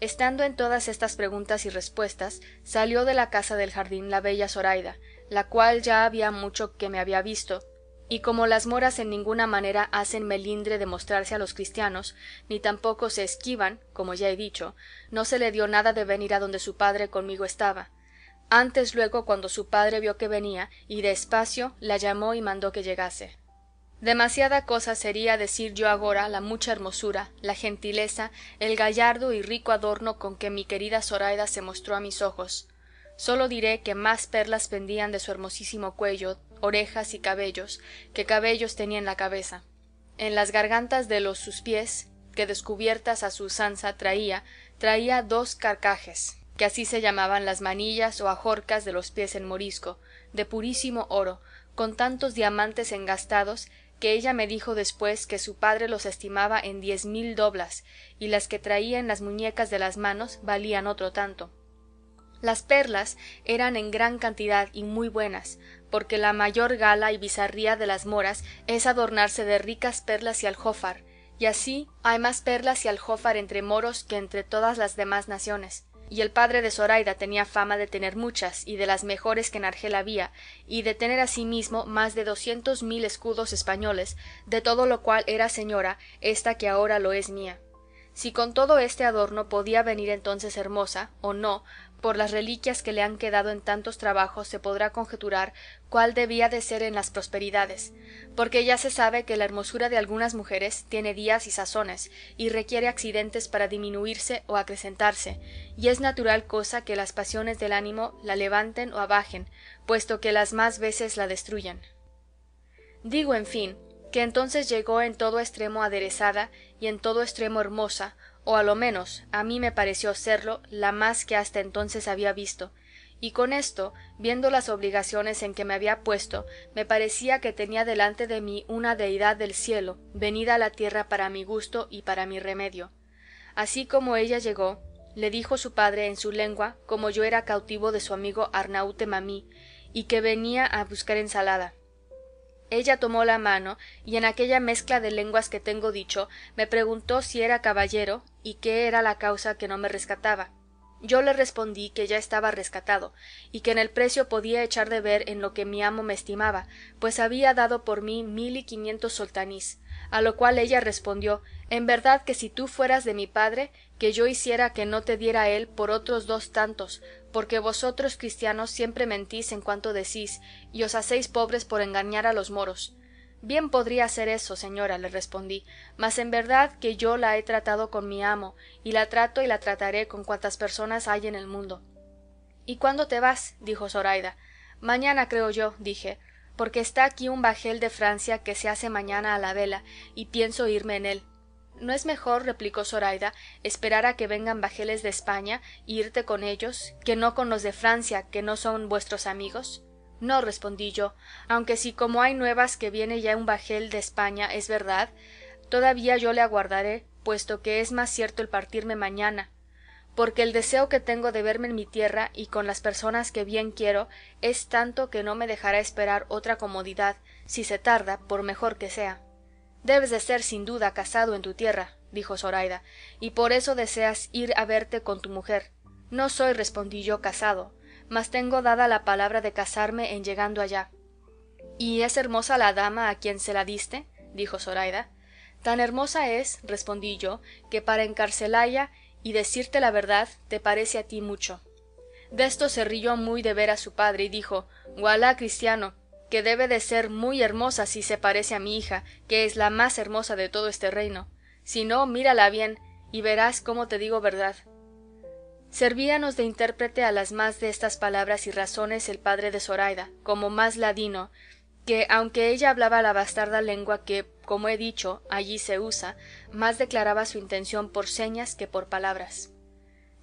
Estando en todas estas preguntas y respuestas, salió de la casa del jardín la bella Zoraida, la cual ya había mucho que me había visto, y como las moras en ninguna manera hacen melindre de mostrarse a los cristianos, ni tampoco se esquivan, como ya he dicho, no se le dio nada de venir adonde su padre conmigo estaba. Antes luego, cuando su padre vio que venía, y de espacio, la llamó y mandó que llegase. Demasiada cosa sería decir yo agora la mucha hermosura, la gentileza, el gallardo y rico adorno con que mi querida Zoraida se mostró a mis ojos. Sólo diré que más perlas pendían de su hermosísimo cuello, orejas y cabellos, que cabellos tenía en la cabeza. En las gargantas de los sus pies, que descubiertas a su usanza traía dos carcajes, que así se llamaban las manillas o ajorcas de los pies en morisco, de purísimo oro, con tantos diamantes engastados, que ella me dijo después que su padre los estimaba en 10.000 doblas, y las que traía en las muñecas de las manos valían otro tanto. Las perlas eran en gran cantidad y muy buenas, porque la mayor gala y bizarría de las moras es adornarse de ricas perlas y aljófar, y así hay más perlas y aljófar entre moros que entre todas las demás naciones. Y el padre de Zoraida tenía fama de tener muchas, y de las mejores que en Argel había, y de tener asimismo más de 200.000 escudos españoles, de todo lo cual era señora esta que ahora lo es mía. Si con todo este adorno podía venir entonces hermosa, o no, por las reliquias que le han quedado en tantos trabajos se podrá conjeturar cuál debía de ser en las prosperidades, porque ya se sabe que la hermosura de algunas mujeres tiene días y sazones, y requiere accidentes para diminuirse o acrecentarse, y es natural cosa que las pasiones del ánimo la levanten o abajen, puesto que las más veces la destruyen. Digo, en fin, que entonces llegó en todo extremo aderezada y en todo extremo hermosa, o a lo menos a mí me pareció serlo la más que hasta entonces había visto, y con esto, viendo las obligaciones en que me había puesto, me parecía que tenía delante de mí una deidad del cielo, venida a la tierra para mi gusto y para mi remedio. Así como ella llegó, le dijo su padre en su lengua, como yo era cautivo de su amigo Arnaúte Mamí, y que venía a buscar ensalada. Ella tomó la mano, y en aquella mezcla de lenguas que tengo dicho, me preguntó si era caballero, y qué era la causa que no me rescataba. Yo le respondí que ya estaba rescatado, y que en el precio podía echar de ver en lo que mi amo me estimaba, pues había dado por mí 1.500 soltanís, a lo cual ella respondió, en verdad que si tú fueras de mi padre, que yo hiciera que no te diera él por otros 2 tantos, porque vosotros cristianos siempre mentís en cuanto decís, y os hacéis pobres por engañar a los moros. Bien podría ser eso, señora, le respondí, mas en verdad que yo la he tratado con mi amo, y la trato y la trataré con cuantas personas hay en el mundo. ¿Y cuándo te vas? dijo Zoraida. Mañana creo yo, dije, porque está aquí un bajel de Francia que se hace mañana a la vela, y pienso irme en él. ¿No es mejor, replicó Zoraida, esperar a que vengan bajeles de España, y irte con ellos, que no con los de Francia, que no son vuestros amigos? No, respondí yo, aunque si como hay nuevas que viene ya un bajel de España es verdad, todavía yo le aguardaré, puesto que es más cierto el partirme mañana, porque el deseo que tengo de verme en mi tierra y con las personas que bien quiero es tanto que no me dejará esperar otra comodidad, si se tarda, por mejor que sea. Debes de ser sin duda casado en tu tierra, dijo Zoraida, y por eso deseas ir a verte con tu mujer. No soy, respondí yo, casado, mas tengo dada la palabra de casarme en llegando allá. ¿Y es hermosa la dama a quien se la diste? dijo Zoraida. Tan hermosa es, respondí yo, que para encarcelalla y decirte la verdad te parece a ti mucho. Desto se rió muy de veras su padre y dijo, Gualá, cristiano, que debe de ser muy hermosa si se parece a mi hija, que es la más hermosa de todo este reino. Si no, mírala bien, y verás cómo te digo verdad. Servíanos de intérprete a las más de estas palabras y razones el padre de Zoraida, como más ladino, que aunque ella hablaba la bastarda lengua que, como he dicho, allí se usa, más declaraba su intención por señas que por palabras.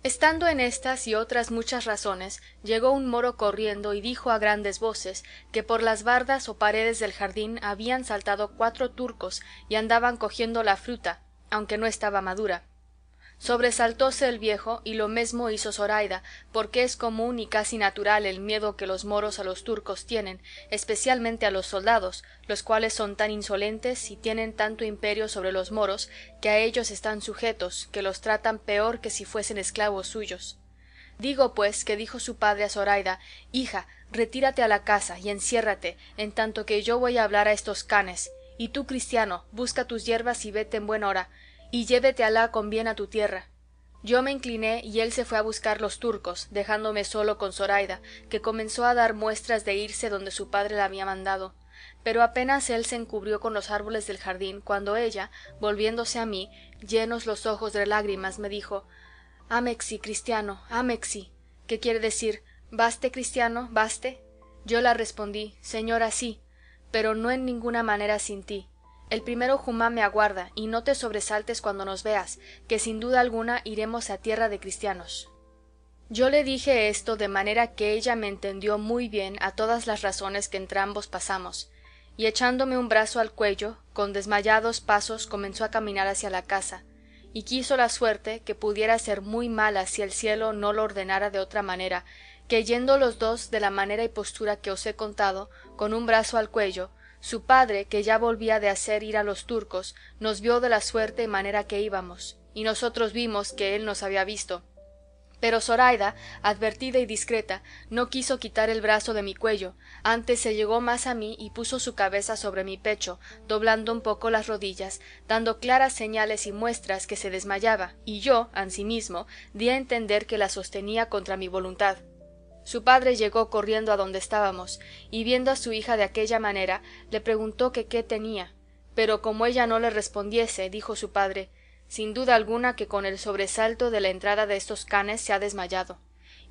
Estando en estas y otras muchas razones, llegó un moro corriendo y dijo a grandes voces que por las bardas o paredes del jardín habían saltado 4 turcos y andaban cogiendo la fruta, aunque no estaba madura. Sobresaltóse el viejo, y lo mesmo hizo Zoraida, porque es común y casi natural el miedo que los moros a los turcos tienen, especialmente a los soldados, los cuales son tan insolentes y tienen tanto imperio sobre los moros, que a ellos están sujetos, que los tratan peor que si fuesen esclavos suyos. Digo pues que dijo su padre a Zoraida: hija, retírate a la casa y enciérrate, en tanto que yo voy a hablar a estos canes, y tú, cristiano, busca tus yerbas y vete en buen hora, y llévete Alá con bien a tu tierra. Yo me incliné y él se fue a buscar los turcos, dejándome solo con Zoraida, que comenzó a dar muestras de irse donde su padre la había mandado. Pero apenas él se encubrió con los árboles del jardín, cuando ella, volviéndose a mí, llenos los ojos de lágrimas, me dijo: Amexi, cristiano, amexi, que quiere decir: ¿baste, cristiano, baste? Yo la respondí: señora, sí, pero no en ninguna manera sin ti. El primero Jumá me aguarda, y no te sobresaltes cuando nos veas, que sin duda alguna iremos a tierra de cristianos. Yo le dije esto de manera que ella me entendió muy bien a todas las razones que entrambos pasamos, y echándome un brazo al cuello, con desmayados pasos comenzó a caminar hacia la casa, y quiso la suerte que pudiera ser muy mala si el cielo no lo ordenara de otra manera, que yendo los dos de la manera y postura que os he contado, con un brazo al cuello, su padre, que ya volvía de hacer ir a los turcos, nos vio de la suerte y manera que íbamos, y nosotros vimos que él nos había visto. Pero Zoraida, advertida y discreta, no quiso quitar el brazo de mi cuello, antes se llegó más a mí y puso su cabeza sobre mi pecho, doblando un poco las rodillas, dando claras señales y muestras que se desmayaba, y yo, ansimismo, di a entender que la sostenía contra mi voluntad. Su padre llegó corriendo a donde estábamos, y viendo a su hija de aquella manera, le preguntó que qué tenía, pero como ella no le respondiese, dijo su padre: sin duda alguna que con el sobresalto de la entrada de estos canes se ha desmayado,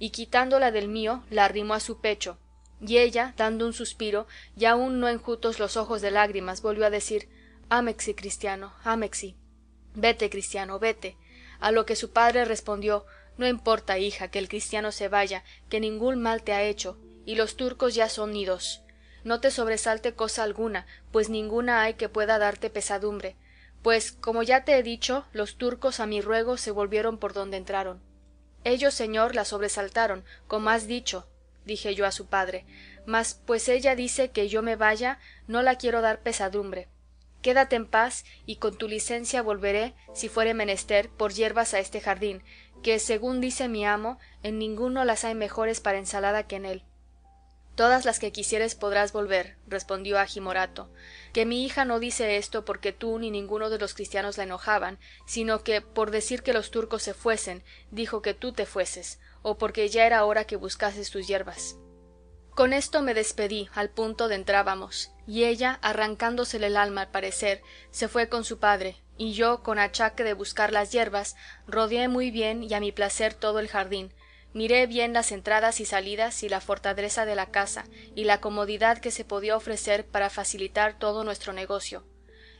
y quitándola del mío, la arrimó a su pecho, y ella, dando un suspiro, y aun no enjutos los ojos de lágrimas, volvió a decir: Amexi, cristiano, amexi, vete, cristiano, vete. A lo que su padre respondió: no importa, hija, que el cristiano se vaya, que ningún mal te ha hecho, y los turcos ya son idos. No te sobresalte cosa alguna, pues ninguna hay que pueda darte pesadumbre, pues, como ya te he dicho, los turcos a mi ruego se volvieron por donde entraron. Ellos, señor, la sobresaltaron, como has dicho, dije yo a su padre, mas pues ella dice que yo me vaya, no la quiero dar pesadumbre. Quédate en paz, y con tu licencia volveré, si fuere menester, por yerbas a este jardín, que, según dice mi amo, en ninguno las hay mejores para ensalada que en él. Todas las que quisieres podrás volver, respondió Agi Morato, que mi hija no dice esto porque tú ni ninguno de los cristianos la enojaban, sino que, por decir que los turcos se fuesen, dijo que tú te fueses, o porque ya era hora que buscases tus yerbas. Con esto me despedí, al punto de entrábamos, y ella, arrancándosele el alma al parecer, se fue con su padre, y yo, con achaque de buscar las yerbas, rodeé muy bien y a mi placer todo el jardín, miré bien las entradas y salidas y la fortaleza de la casa, y la comodidad que se podía ofrecer para facilitar todo nuestro negocio.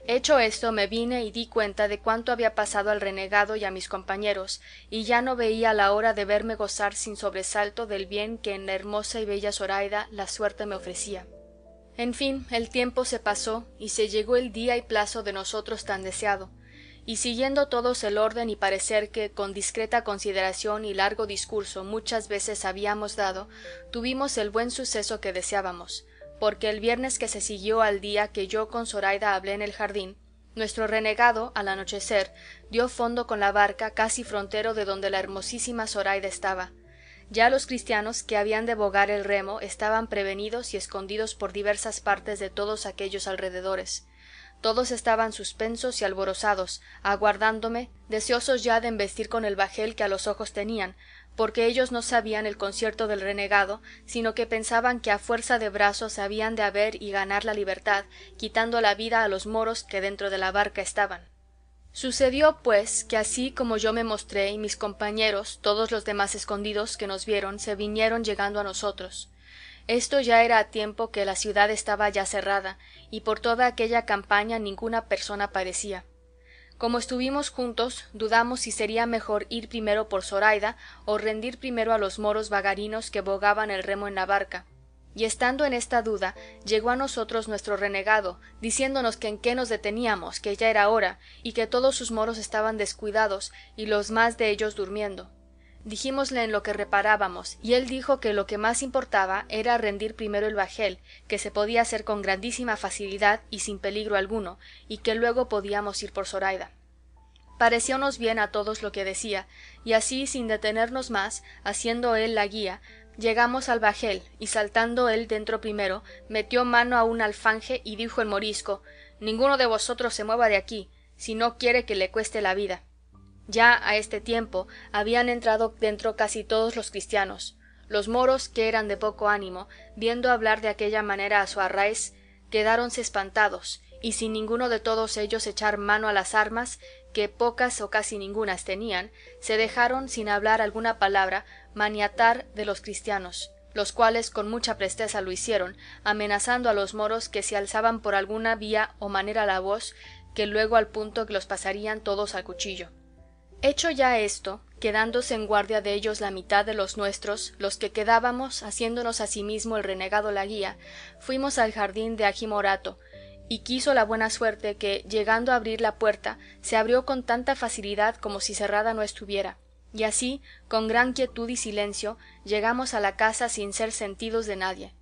Hecho esto me vine y di cuenta de cuánto había pasado al renegado y a mis compañeros, y ya no veía la hora de verme gozar sin sobresalto del bien que en la hermosa y bella Zoraida la suerte me ofrecía. En fin, el tiempo se pasó, y se llegó el día y plazo de nosotros tan deseado, y siguiendo todos el orden y parecer que, con discreta consideración y largo discurso, muchas veces habíamos dado, tuvimos el buen suceso que deseábamos, porque el viernes que se siguió al día que yo con Zoraida hablé en el jardín, nuestro renegado, al anochecer, dio fondo con la barca casi frontero de donde la hermosísima Zoraida estaba. Ya los cristianos que habían de bogar el remo estaban prevenidos y escondidos por diversas partes de todos aquellos alrededores. Todos estaban suspensos y alborozados, aguardándome, deseosos ya de embestir con el bajel que a los ojos tenían, porque ellos no sabían el concierto del renegado, sino que pensaban que a fuerza de brazos habían de haber y ganar la libertad, quitando la vida a los moros que dentro de la barca estaban. Sucedió, pues, que así como yo me mostré y mis compañeros, todos los demás escondidos que nos vieron, se vinieron llegando a nosotros. Esto ya era a tiempo que la ciudad estaba ya cerrada, y por toda aquella campaña ninguna persona parecía. Como estuvimos juntos, dudamos si sería mejor ir primero por Zoraida o rendir primero a los moros vagarinos que bogaban el remo en la barca, y estando en esta duda llegó a nosotros nuestro renegado, diciéndonos que en qué nos deteníamos, que ya era hora, y que todos sus moros estaban descuidados y los más de ellos durmiendo. Dijímosle en lo que reparábamos, y él dijo que lo que más importaba era rendir primero el bajel, que se podía hacer con grandísima facilidad y sin peligro alguno, y que luego podíamos ir por Zoraida. Pareciónos bien a todos lo que decía, y así sin detenernos más, haciendo él la guía, llegamos al bajel, y saltando él dentro primero, metió mano a un alfanje y dijo en morisco: ninguno de vosotros se mueva de aquí, si no quiere que le cueste la vida. Ya a este tiempo habían entrado dentro casi todos los cristianos. Los moros, que eran de poco ánimo, viendo hablar de aquella manera a su arráez, quedáronse espantados, y sin ninguno de todos ellos echar mano a las armas, que pocas o casi ningunas tenían, se dejaron, sin hablar alguna palabra, maniatar de los cristianos, los cuales con mucha presteza lo hicieron, amenazando a los moros que si alzaban por alguna vía o manera la voz, que luego al punto que los pasarían todos al cuchillo. Hecho ya esto, quedándose en guardia de ellos la mitad de los nuestros, los que quedábamos, haciéndonos asimismo el renegado la guía, fuimos al jardín de agi morato, y quiso la buena suerte que, llegando a abrir la puerta, se abrió con tanta facilidad como si cerrada no estuviera, y así, con gran quietud y silencio, llegamos a la casa sin ser sentidos de nadie.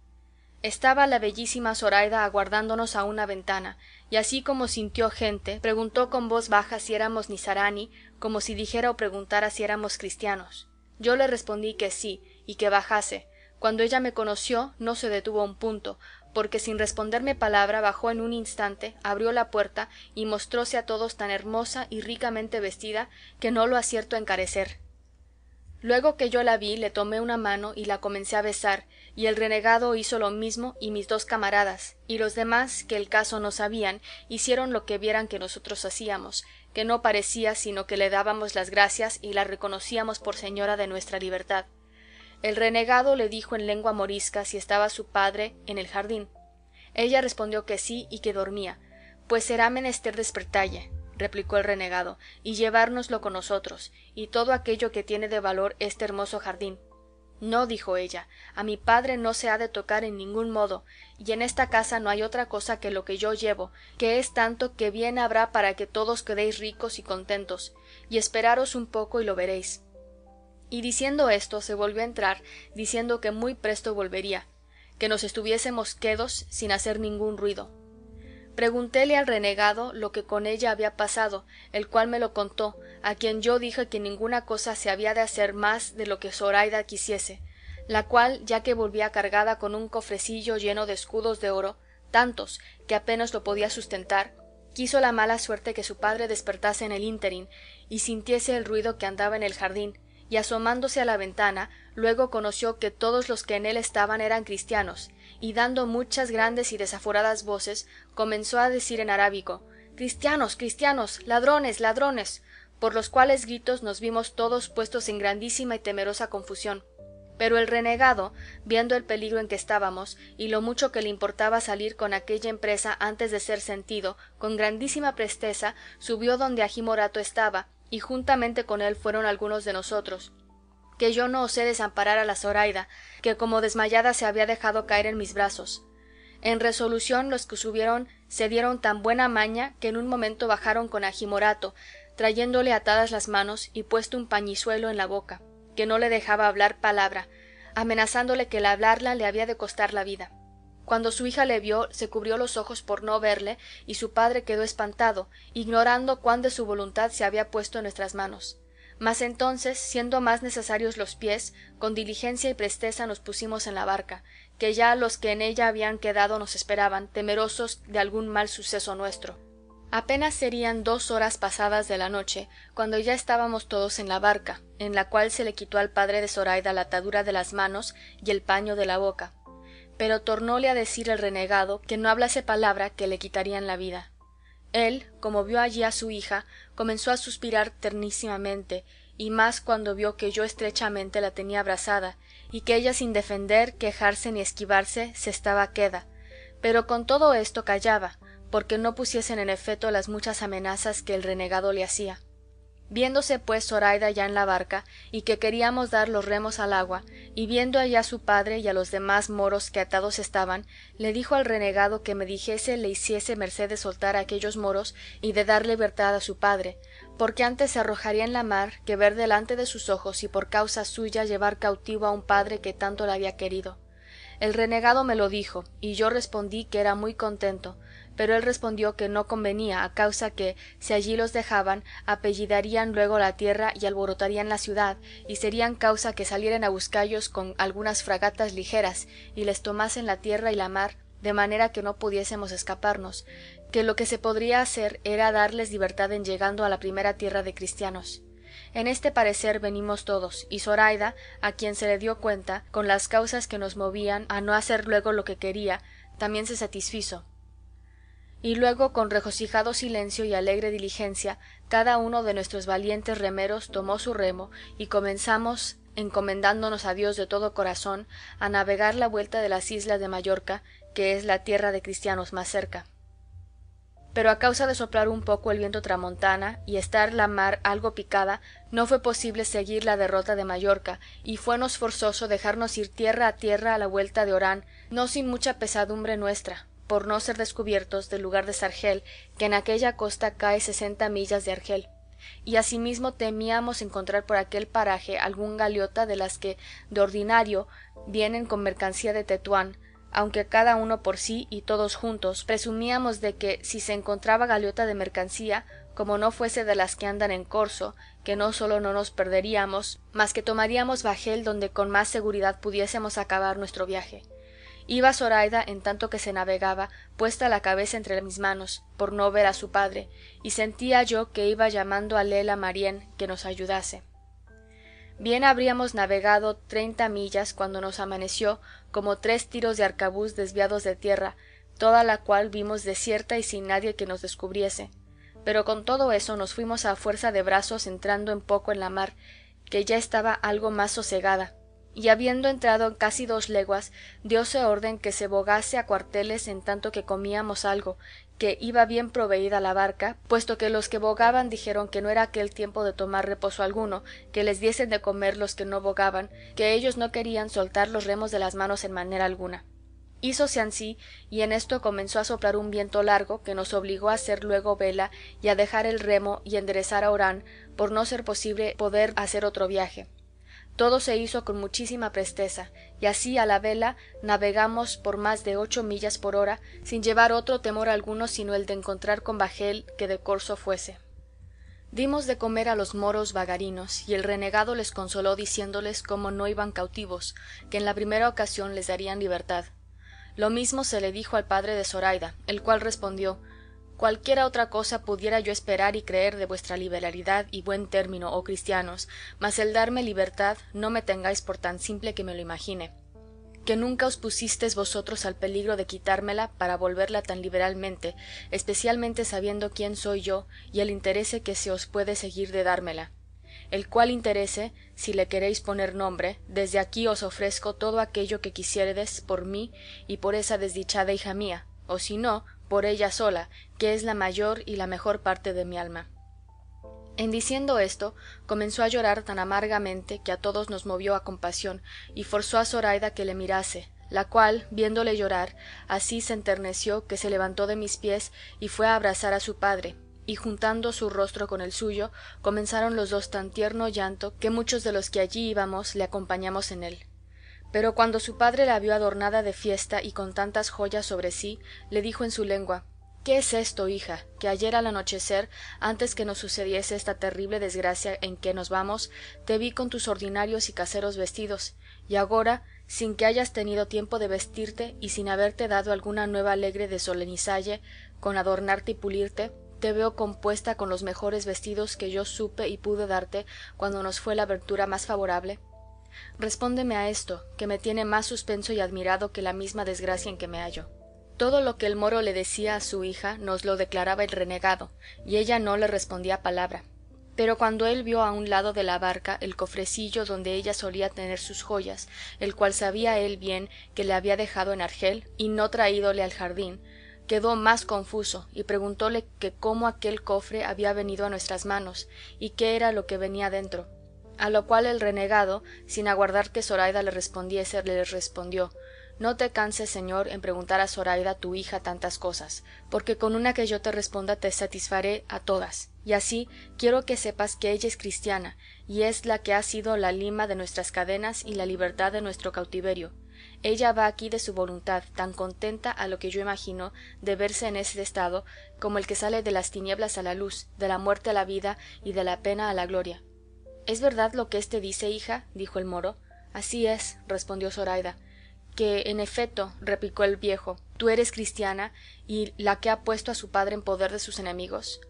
Estaba la bellísima Zoraida aguardándonos a una ventana, y así como sintió gente, preguntó con voz baja si éramos nizarani, como si dijera o preguntara si éramos cristianos. Yo le respondí que sí, y que bajase. Cuando ella me conoció, no se detuvo un punto, porque sin responderme palabra bajó en un instante, abrió la puerta y mostróse a todos tan hermosa y ricamente vestida que no lo acierto a encarecer. Luego que yo la vi, le tomé una mano y la comencé a besar, y el renegado hizo lo mismo y mis dos camaradas, y los demás, que el caso no sabían, hicieron lo que vieran que nosotros hacíamos, que no parecía sino que le dábamos las gracias y la reconocíamos por señora de nuestra libertad. El renegado le dijo en lengua morisca si estaba su padre en el jardín. Ella respondió que sí y que dormía. Pues será menester despertalle, replicó el renegado, y llevárnoslo con nosotros, y todo aquello que tiene de valor este hermoso jardín. No, dijo ella, a mi padre no se ha de tocar en ningún modo, y en esta casa no hay otra cosa que lo que yo llevo, que es tanto que bien habrá para que todos quedéis ricos y contentos, y esperaros un poco y lo veréis. Y diciendo esto se volvió a entrar, diciendo que muy presto volvería, que nos estuviésemos quedos sin hacer ningún ruido. Preguntéle al renegado lo que con ella había pasado, el cual me lo contó, a quien yo dije que ninguna cosa se había de hacer más de lo que Zoraida quisiese, la cual, ya que volvía cargada con un cofrecillo lleno de escudos de oro, tantos que apenas lo podía sustentar, quiso la mala suerte que su padre despertase en el ínterin y sintiese el ruido que andaba en el jardín, y asomándose a la ventana, luego conoció que todos los que en él estaban eran cristianos, y dando muchas grandes y desaforadas voces, comenzó a decir en arábigo: cristianos, cristianos, ladrones, ladrones, por los cuales gritos nos vimos todos puestos en grandísima y temerosa confusión. Pero el renegado, viendo el peligro en que estábamos, y lo mucho que le importaba salir con aquella empresa antes de ser sentido, con grandísima presteza subió donde agi morato estaba, y juntamente con él fueron algunos de nosotros, que yo no osé desamparar a la Zoraida, que como desmayada se había dejado caer en mis brazos. En resolución los que subieron se dieron tan buena maña que en un momento bajaron con agi morato, trayéndole atadas las manos y puesto un pañizuelo en la boca, que no le dejaba hablar palabra, amenazándole que el hablarla le había de costar la vida. Cuando su hija le vio, se cubrió los ojos por no verle, y su padre quedó espantado, ignorando cuán de su voluntad se había puesto en nuestras manos. Mas entonces, siendo más necesarios los pies, con diligencia y presteza nos pusimos en la barca, que ya los que en ella habían quedado nos esperaban, temerosos de algún mal suceso nuestro. Apenas serían 2 horas pasadas de la noche, cuando ya estábamos todos en la barca, en la cual se le quitó al padre de Zoraida la atadura de las manos y el paño de la boca. Pero tornóle a decir el renegado que no hablase palabra que le quitarían la vida. Él, como vio allí a su hija, comenzó a suspirar ternísimamente, y más cuando vio que yo estrechamente la tenía abrazada, y que ella sin defender, quejarse ni esquivarse, se estaba queda, pero con todo esto callaba, porque no pusiesen en efeto las muchas amenazas que el renegado le hacía. Viéndose pues Zoraida ya en la barca, y que queríamos dar los remos al agua, y viendo allá a su padre y a los demás moros que atados estaban, le dijo al renegado que me dijese le hiciese merced de soltar a aquellos moros y de dar libertad a su padre, porque antes se arrojaría en la mar que ver delante de sus ojos y por causa suya llevar cautivo a un padre que tanto le había querido. El renegado me lo dijo, y yo respondí que era muy contento, pero él respondió que no convenía, a causa que, si allí los dejaban, apellidarían luego la tierra y alborotarían la ciudad, y serían causa que salieren a buscallos con algunas fragatas ligeras, y les tomasen la tierra y la mar, de manera que no pudiésemos escaparnos, que lo que se podría hacer era darles libertad en llegando a la primera tierra de cristianos. En este parecer venimos todos, y Zoraida, a quien se le dio cuenta, con las causas que nos movían a no hacer luego lo que quería, también se satisfizo. Y luego con regocijado silencio y alegre diligencia, cada uno de nuestros valientes remeros tomó su remo, y comenzamos, encomendándonos a Dios de todo corazón, a navegar la vuelta de las islas de Mallorca, que es la tierra de cristianos más cerca. Pero a causa de soplar un poco el viento tramontana y estar la mar algo picada, no fue posible seguir la derrota de Mallorca, y fuenos forzoso dejarnos ir tierra a tierra a la vuelta de Orán, no sin mucha pesadumbre nuestra, por no ser descubiertos del lugar de Sargel, que en aquella costa cae 60 millas de Argel, y asimismo temíamos encontrar por aquel paraje algún galeota de las que de ordinario vienen con mercancía de Tetuán, aunque cada uno por sí y todos juntos presumíamos de que si se encontraba galeota de mercancía, como no fuese de las que andan en corso, que no sólo no nos perderíamos, mas que tomaríamos bajel donde con más seguridad pudiésemos acabar nuestro viaje. Iba Zoraida, en tanto que se navegaba, puesta la cabeza entre mis manos, por no ver a su padre, y sentía yo que iba llamando a Lela Marién que nos ayudase. Bien habríamos navegado 30 millas cuando nos amaneció como 3 tiros de arcabuz desviados de tierra, toda la cual vimos desierta y sin nadie que nos descubriese. Pero con todo eso nos fuimos a fuerza de brazos entrando en poco en la mar, que ya estaba algo más sosegada, y habiendo entrado en casi 2 leguas, dióse orden que se bogase a cuarteles en tanto que comíamos algo, que iba bien proveída la barca, puesto que los que bogaban dijeron que no era aquel tiempo de tomar reposo alguno, que les diesen de comer los que no bogaban, que ellos no querían soltar los remos de las manos en manera alguna. Hízose ansí, y en esto comenzó a soplar un viento largo, que nos obligó a hacer luego vela y a dejar el remo y enderezar a Orán, por no ser posible poder hacer otro viaje. Todo se hizo con muchísima presteza, y así a la vela navegamos por más de 8 millas por hora, sin llevar otro temor alguno sino el de encontrar con bajel que de corso fuese. Dimos de comer a los moros bagarinos, y el renegado les consoló diciéndoles cómo no iban cautivos, que en la primera ocasión les darían libertad. Lo mismo se le dijo al padre de Zoraida, el cual respondió: cualquiera otra cosa pudiera yo esperar y creer de vuestra liberalidad y buen término, oh cristianos, mas el darme libertad no me tengáis por tan simple que me lo imagine, que nunca os pusistes vosotros al peligro de quitármela para volverla tan liberalmente, especialmente sabiendo quién soy yo y el interese que se os puede seguir de dármela, el cual interese, si le queréis poner nombre, desde aquí os ofrezco todo aquello que quisiéredes por mí y por esa desdichada hija mía, o si no, por ella sola, que es la mayor y la mejor parte de mi alma. En diciendo esto, comenzó a llorar tan amargamente que a todos nos movió a compasión, y forzó a Zoraida que le mirase, la cual, viéndole llorar, así se enterneció que se levantó de mis pies y fue a abrazar a su padre, y juntando su rostro con el suyo, comenzaron los dos tan tierno llanto que muchos de los que allí íbamos le acompañamos en él. Pero cuando su padre la vio adornada de fiesta y con tantas joyas sobre sí, le dijo en su lengua: ¿Qué es esto, hija? Que ayer al anochecer, antes que nos sucediese esta terrible desgracia en que nos vamos, te vi con tus ordinarios y caseros vestidos, y agora, sin que hayas tenido tiempo de vestirte y sin haberte dado alguna nueva alegre de solenizalle con adornarte y pulirte, te veo compuesta con los mejores vestidos que yo supe y pude darte cuando nos fue la ventura más favorable. Respóndeme a esto, que me tiene más suspenso y admirado que la misma desgracia en que me hallo. Todo lo que el moro le decía a su hija nos lo declaraba el renegado, y ella no le respondía palabra. Pero cuando él vio a un lado de la barca el cofrecillo donde ella solía tener sus joyas, el cual sabía él bien que le había dejado en Argel, y no traídole al jardín, quedó más confuso y preguntóle que cómo aquel cofre había venido a nuestras manos y qué era lo que venía dentro. A lo cual el renegado, sin aguardar que Zoraida le respondiese, le respondió: no te canses, señor, en preguntar a Zoraida tu hija tantas cosas, porque con una que yo te responda te satisfaré a todas, y así quiero que sepas que ella es cristiana, y es la que ha sido la lima de nuestras cadenas y la libertad de nuestro cautiverio. Ella va aquí de su voluntad, tan contenta a lo que yo imagino de verse en ese estado, como el que sale de las tinieblas a la luz, de la muerte a la vida y de la pena a la gloria. ¿Es verdad lo que éste dice, hija?, dijo el moro. Así es, respondió Zoraida. Que en efeto, replicó el viejo, tú eres cristiana y la que ha puesto a su padre en poder de sus enemigos.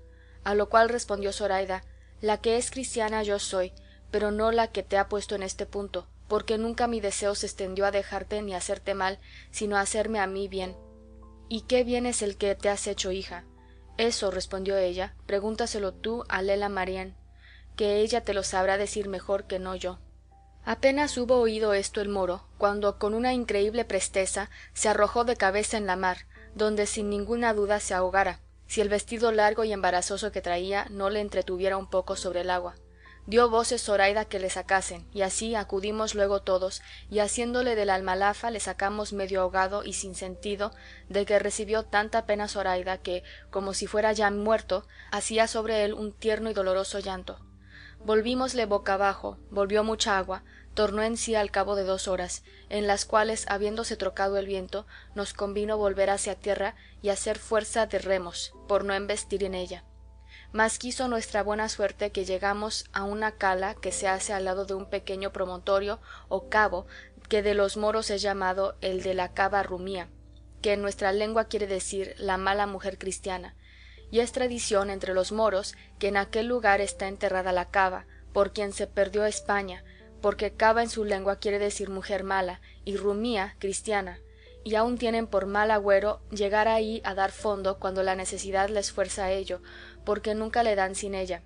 A lo cual respondió Zoraida: la que es cristiana yo soy, pero no la que te ha puesto en este punto, porque nunca mi deseo se extendió a dejarte ni a hacerte mal, sino a hacerme a mí bien. ¿Y qué bien es el que te has hecho, hija? Eso, respondió ella, pregúntaselo tú a Lela Marién, que ella te lo sabrá decir mejor que no yo. Apenas hubo oído esto el moro, cuando con una increíble presteza se arrojó de cabeza en la mar, donde sin ninguna duda se ahogara, si el vestido largo y embarazoso que traía no le entretuviera un poco sobre el agua. Dio voces Zoraida que le sacasen, y así acudimos luego todos, y haciéndole de la almalafa le sacamos medio ahogado y sin sentido, de que recibió tanta pena Zoraida que, como si fuera ya muerto, hacía sobre él un tierno y doloroso llanto. Volvímosle boca abajo, volvió mucha agua, tornó en sí al cabo de 2 horas, en las cuales, habiéndose trocado el viento, nos convino volver hacia tierra y hacer fuerza de remos, por no embestir en ella. Mas quiso nuestra buena suerte que llegamos a una cala que se hace al lado de un pequeño promontorio o cabo, que de los moros es llamado el de la cava Rumía, que en nuestra lengua quiere decir la mala mujer cristiana, y es tradición entre los moros que en aquel lugar está enterrada la cava, por quien se perdió España, porque cava en su lengua quiere decir mujer mala, y rumía cristiana, y aun tienen por mal agüero llegar ahí a dar fondo cuando la necesidad les fuerza a ello, porque nunca le dan sin ella,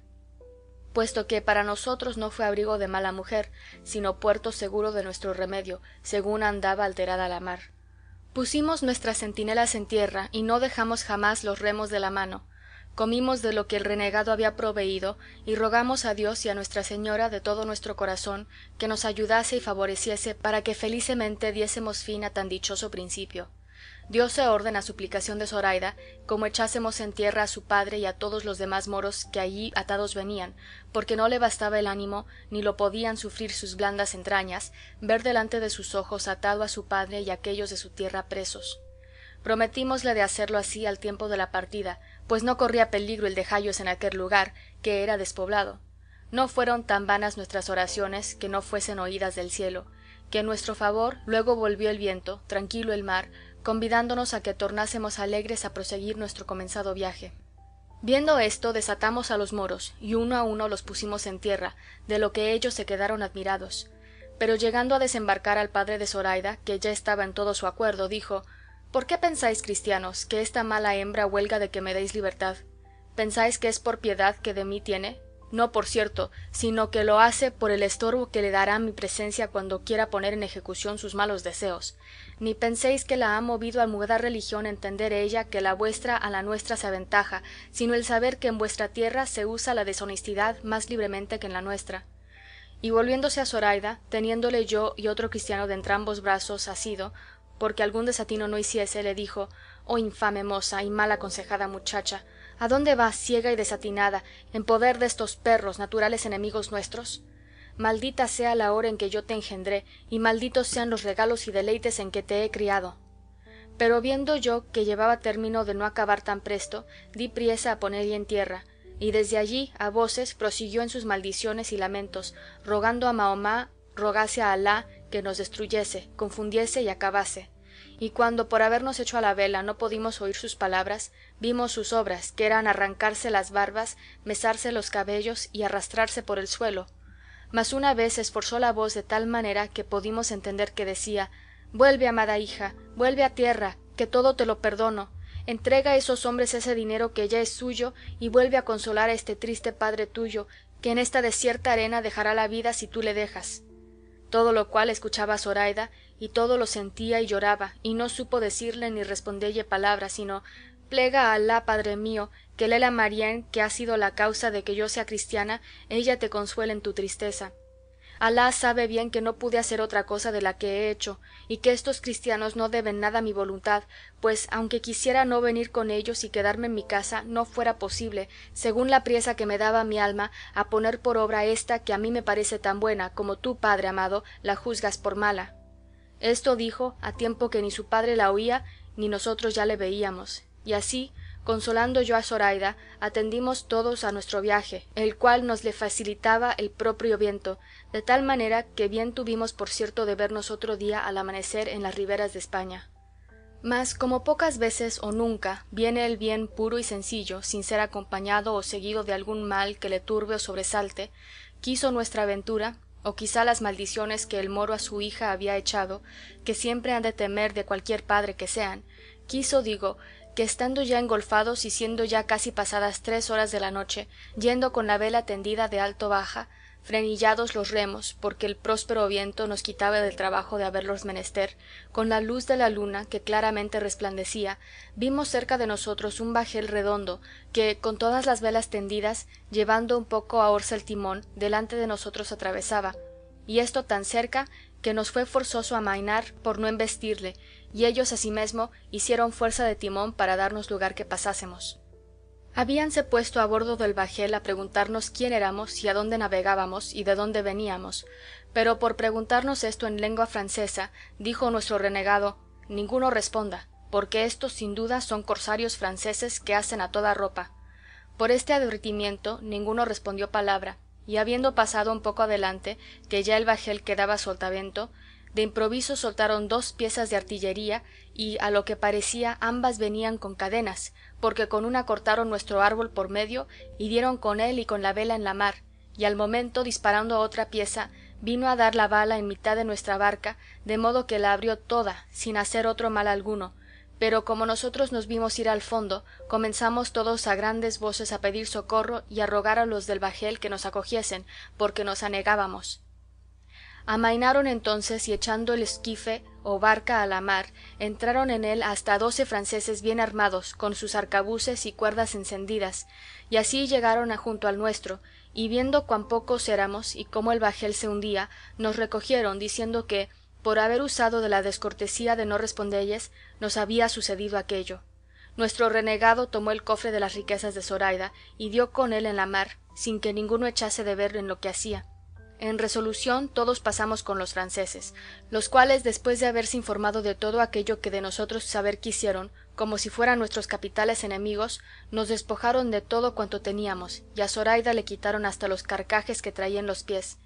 puesto que para nosotros no fue abrigo de mala mujer, sino puerto seguro de nuestro remedio, según andaba alterada la mar. Pusimos nuestras centinelas en tierra y no dejamos jamás los remos de la mano. Comimos de lo que el renegado había proveído y rogamos a Dios y a Nuestra Señora de todo nuestro corazón que nos ayudase y favoreciese para que felicemente diésemos fin a tan dichoso principio. Dióse orden a suplicación de Zoraida, como echásemos en tierra a su padre y a todos los demás moros que allí atados venían, porque no le bastaba el ánimo, ni lo podían sufrir sus blandas entrañas, ver delante de sus ojos atado a su padre y aquellos de su tierra presos. Prometímosle de hacerlo así al tiempo de la partida, pues no corría peligro el dejallos en aquel lugar, que era despoblado. No fueron tan vanas nuestras oraciones que no fuesen oídas del cielo, que en nuestro favor luego volvió el viento, tranquilo el mar, convidándonos a que tornásemos alegres a proseguir nuestro comenzado viaje. Viendo esto desatamos a los moros, y uno a uno los pusimos en tierra, de lo que ellos se quedaron admirados. Pero llegando a desembarcar al padre de Zoraida, que ya estaba en todo su acuerdo, dijo: ¿Por qué pensáis, cristianos, que esta mala hembra huelga de que me deis libertad? ¿Pensáis que es por piedad que de mí tiene? No, por cierto, sino que lo hace por el estorbo que le dará mi presencia cuando quiera poner en ejecución sus malos deseos. Ni penséis que la ha movido a mudar religión entender ella que la vuestra a la nuestra se aventaja, sino el saber que en vuestra tierra se usa la deshonestidad más libremente que en la nuestra. Y volviéndose a Zoraida, teniéndole yo y otro cristiano de entrambos brazos asido, porque algún desatino no hiciese, le dijo: Oh infame moza y mal aconsejada muchacha, ¿a dónde vas ciega y desatinada, en poder de estos perros, naturales enemigos nuestros? Maldita sea la hora en que yo te engendré, y malditos sean los regalos y deleites en que te he criado. Pero viendo yo que llevaba término de no acabar tan presto, di priesa a ponerle en tierra, y desde allí a voces prosiguió en sus maldiciones y lamentos, rogando a Mahomá rogase a Alá que nos destruyese, confundiese y acabase. Y cuando por habernos hecho a la vela no pudimos oír sus palabras, vimos sus obras, que eran arrancarse las barbas, mesarse los cabellos y arrastrarse por el suelo. Mas una vez esforzó la voz de tal manera que pudimos entender que decía: Vuelve, amada hija, vuelve a tierra, que todo te lo perdono. Entrega a esos hombres ese dinero que ya es suyo, y vuelve a consolar a este triste padre tuyo, que en esta desierta arena dejará la vida si tú le dejas. Todo lo cual escuchaba Zoraida, y todo lo sentía y lloraba, y no supo decirle ni respondelle palabra, sino plega a Alá, padre mío, que Lela Marién, que ha sido la causa de que yo sea cristiana, ella te consuele en tu tristeza. Alá sabe bien que no pude hacer otra cosa de la que he hecho, y que estos cristianos no deben nada a mi voluntad, pues aunque quisiera no venir con ellos y quedarme en mi casa, no fuera posible, según la priesa que me daba mi alma, a poner por obra ésta que a mí me parece tan buena como tú, padre amado, la juzgas por mala. Esto dijo a tiempo que ni su padre la oía ni nosotros ya le veíamos, y así, consolando yo a Zoraida, atendimos todos a nuestro viaje, el cual nos le facilitaba el proprio viento, de tal manera que bien tuvimos por cierto de vernos otro día al amanecer en las riberas de España. Mas como pocas veces o nunca viene el bien puro y sencillo, sin ser acompañado o seguido de algún mal que le turbe o sobresalte, quiso nuestra ventura, o quizá las maldiciones que el moro a su hija había echado, que siempre han de temer de cualquier padre que sean, quiso, digo, que estando ya engolfados y siendo ya casi pasadas 3 horas de la noche, yendo con la vela tendida de alto baja, frenillados los remos, porque el próspero viento nos quitaba del trabajo de haberlos menester, con la luz de la luna que claramente resplandecía, vimos cerca de nosotros un bajel redondo, que, con todas las velas tendidas, llevando un poco a orza el timón, delante de nosotros atravesaba, y esto tan cerca que nos fue forzoso amainar por no embestirle, y ellos asimesmo hicieron fuerza de timón para darnos lugar que pasásemos. Habíanse puesto a bordo del bajel a preguntarnos quién éramos y a dónde navegábamos y de dónde veníamos, pero por preguntarnos esto en lengua francesa, dijo nuestro renegado ninguno responda, porque éstos sin duda son corsarios franceses que hacen a toda ropa. Por este advertimiento ninguno respondió palabra, y habiendo pasado un poco adelante, que ya el bajel quedaba soltaviento, de improviso soltaron 2 piezas de artillería, y a lo que parecía ambas venían con cadenas, porque con una cortaron nuestro árbol por medio y dieron con él y con la vela en la mar, y al momento disparando a otra pieza, vino a dar la bala en mitad de nuestra barca, de modo que la abrió toda, sin hacer otro mal alguno, pero como nosotros nos vimos ir al fondo, comenzamos todos a grandes voces a pedir socorro y a rogar a los del bajel que nos acogiesen, porque nos anegábamos. Amainaron entonces y echando el esquife o barca a la mar, entraron en él hasta 12 franceses bien armados, con sus arcabuces y cuerdas encendidas, y así llegaron a junto al nuestro, y viendo cuán pocos éramos y cómo el bajel se hundía, nos recogieron diciendo que, por haber usado de la descortesía de no respondelles, nos había sucedido aquello. Nuestro renegado tomó el cofre de las riquezas de Zoraida y dio con él en la mar, sin que ninguno echase de ver en lo que hacía. En resolución todos pasamos con los franceses, los cuales después de haberse informado de todo aquello que de nosotros saber quisieron, como si fueran nuestros capitales enemigos, nos despojaron de todo cuanto teníamos, y a Zoraida le quitaron hasta los carcajes que traía en los pies.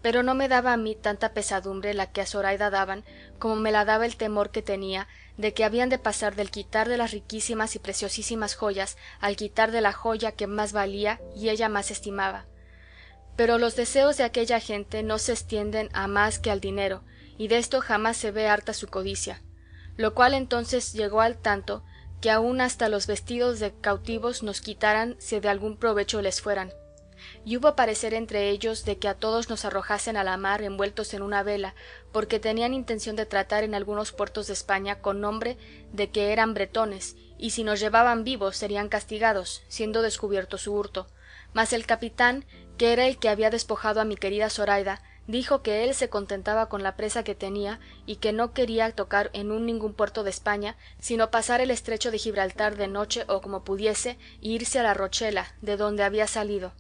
Pero no me daba a mí tanta pesadumbre la que a Zoraida daban, como me la daba el temor que tenía de que habían de pasar del quitar de las riquísimas y preciosísimas joyas al quitar de la joya que más valía y ella más estimaba. Pero los deseos de aquella gente no se extienden a más que al dinero, y de esto jamás se ve harta su codicia, lo cual entonces llegó al tanto que aun hasta los vestidos de cautivos nos quitaran si de algún provecho les fueran. Y hubo parecer entre ellos de que a todos nos arrojasen a la mar envueltos en una vela, porque tenían intención de tratar en algunos puertos de España con nombre de que eran bretones, y si nos llevaban vivos serían castigados, siendo descubierto su hurto. Mas el capitán, que era el que había despojado a mi querida Zoraida, dijo que él se contentaba con la presa que tenía y que no quería tocar en ningún puerto de España, sino pasar el estrecho de Gibraltar de noche o como pudiese, e irse a la Rochela, de donde había salido.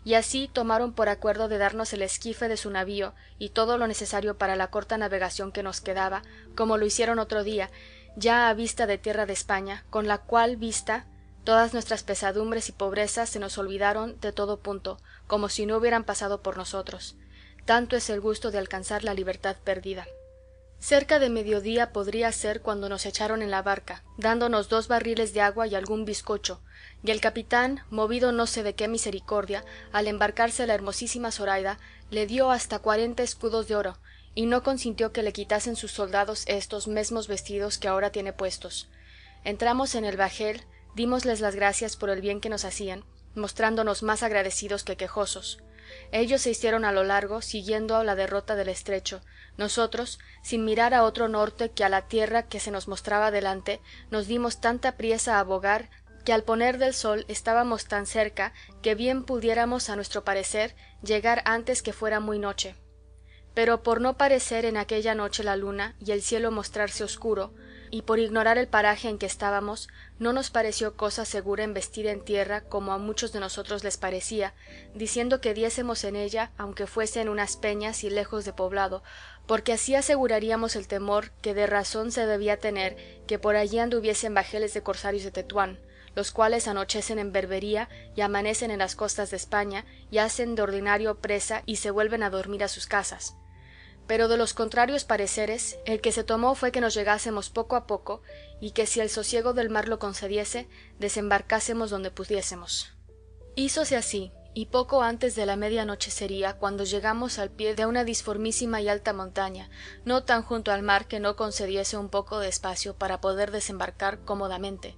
Y así tomaron por acuerdo de darnos el esquife de su navío y todo lo necesario para la corta navegación que nos quedaba, como lo hicieron otro día, ya a vista de tierra de España, con la cual vista todas nuestras pesadumbres y pobrezas se nos olvidaron de todo punto, como si no hubieran pasado por nosotros. Tanto es el gusto de alcanzar la libertad perdida. Cerca de mediodía podría ser cuando nos echaron en la barca, dándonos 2 barriles de agua y algún bizcocho, y el capitán, movido no sé de qué misericordia, al embarcarse la hermosísima Zoraida, le dio hasta 40 escudos de oro, y no consintió que le quitasen sus soldados estos mesmos vestidos que ahora tiene puestos. Entramos en el bajel, dímosles las gracias por el bien que nos hacían, mostrándonos más agradecidos que quejosos. Ellos se hicieron a lo largo, siguiendo la derrota del estrecho, Nosotros, sin mirar a otro norte que a la tierra que se nos mostraba delante, nos dimos tanta priesa a bogar, que al poner del sol estábamos tan cerca que bien pudiéramos a nuestro parecer llegar antes que fuera muy noche. Pero por no parecer en aquella noche la luna y el cielo mostrarse oscuro, y por ignorar el paraje en que estábamos, no nos pareció cosa segura embestir en tierra como a muchos de nosotros les parecía, diciendo que diésemos en ella aunque fuese en unas peñas y lejos de poblado, porque así aseguraríamos el temor que de razón se debía tener que por allí anduviesen bajeles de cosarios de Tetuán, los cuales anochecen en Berbería y amanecen en las costas de España y hacen de ordinario presa y se vuelven a dormir a sus casas. Pero de los contrarios pareceres, el que se tomó fue que nos llegásemos poco a poco, y que si el sosiego del mar lo concediese, desembarcásemos donde pudiésemos. Hízose así, y poco antes de la media noche sería cuando llegamos al pie de una disformísima y alta montaña, no tan junto al mar que no concediese un poco de espacio para poder desembarcar cómodamente.